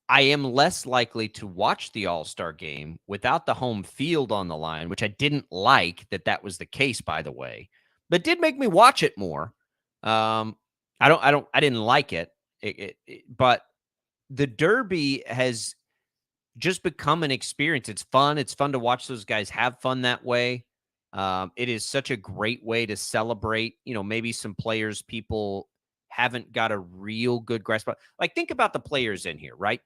I am less likely to watch the All-Star game without the home field on the line, which I didn't like that was the case, by the way, but did make me watch it more. I didn't like it, but the Derby has just become an experience. It's fun. It's fun to watch those guys have fun that way. It is such a great way to celebrate, maybe some players people haven't got a real good grasp of. Like, think about the players in here, right?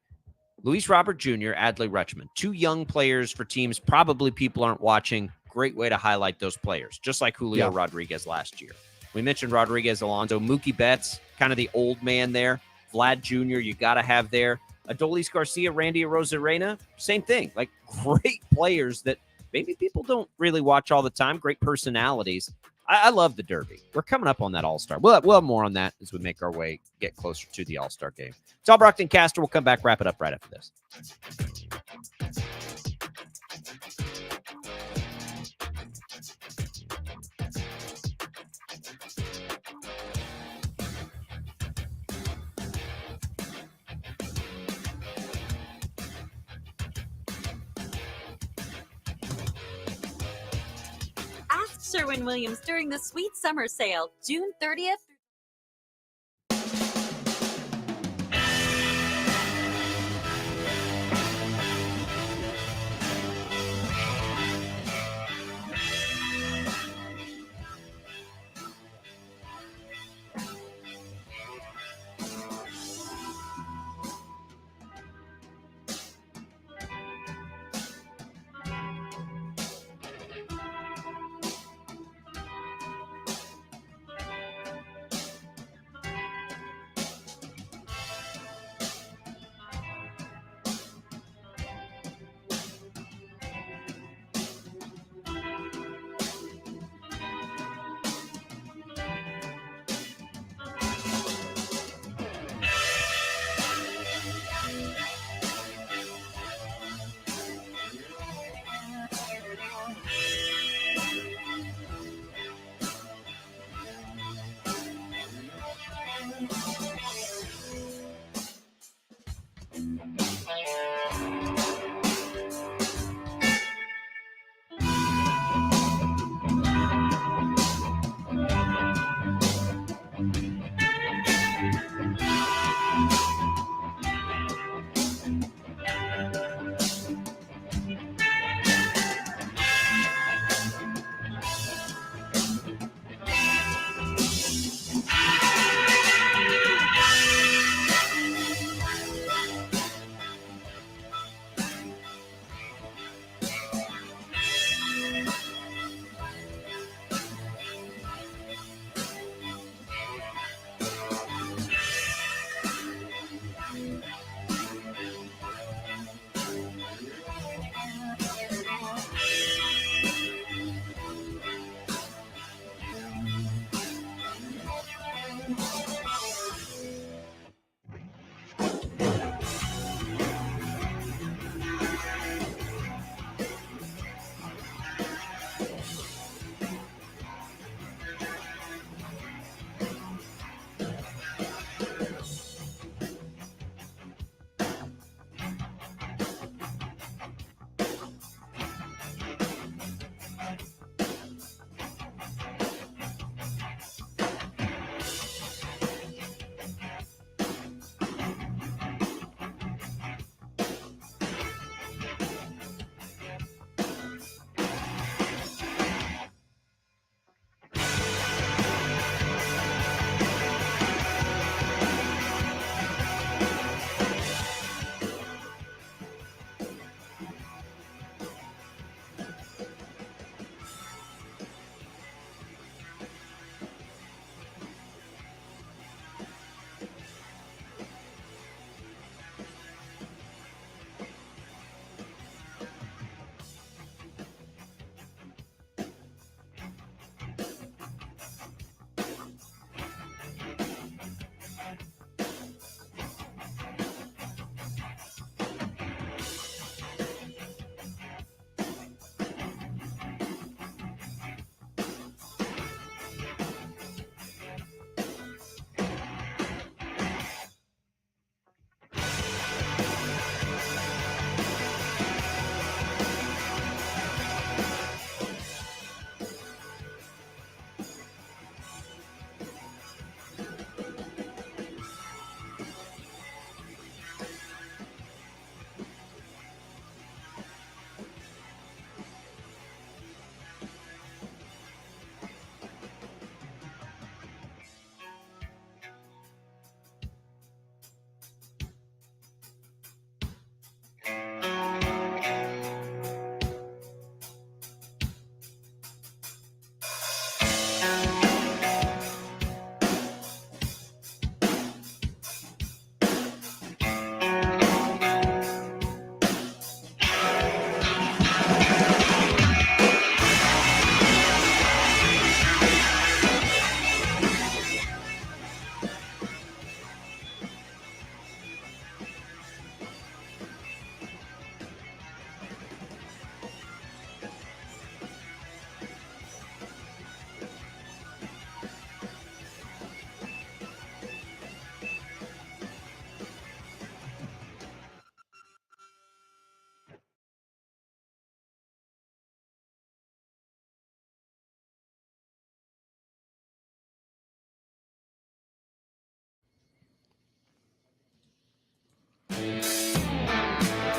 Luis Robert Jr., Adley Rutschman, 2 young players for teams probably people aren't watching. Great way to highlight those players, just like Julio Rodriguez last year. We mentioned Rodriguez, Alonso, Mookie Betts, kind of the old man there. Vlad Jr., you got to have there. Adolis Garcia, Randy Arozarena, same thing. Like, great players that maybe people don't really watch all the time. Great personalities. I love the Derby. We're coming up on that All-Star. We'll have more on that as we make our way, get closer to the All-Star game. It's Albracht and Castor. We'll come back, wrap it up right after this. Ask Sherwin-Williams during the Sweet Summer Sale, June 30th.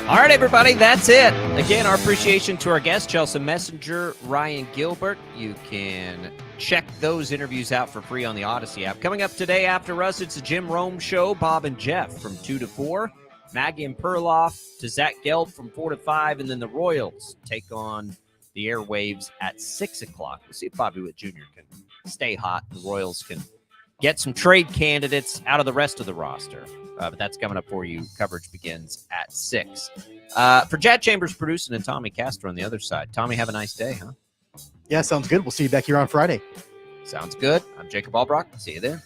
All right, everybody, that's it. Again, our appreciation to our guest, Chelsea Messenger, Ryan Gilbert. You can check those interviews out for free on the Odyssey app. Coming up today after us, it's the Jim Rome Show, Bob and Jeff from 2 to 4. Maggie and Perloff to Zach Gelb from 4 to 5. And then the Royals take on the airwaves at 6 o'clock. We'll see if Bobby Witt Jr. can stay hot. The Royals can get some trade candidates out of the rest of the roster. But that's coming up for you. Coverage begins at 6. For Chad Chambers producing and Tommy Castor on the other side. Tommy, have a nice day, huh? Yeah, sounds good. We'll see you back here on Friday. Sounds good. I'm Jacob Albracht. See you there.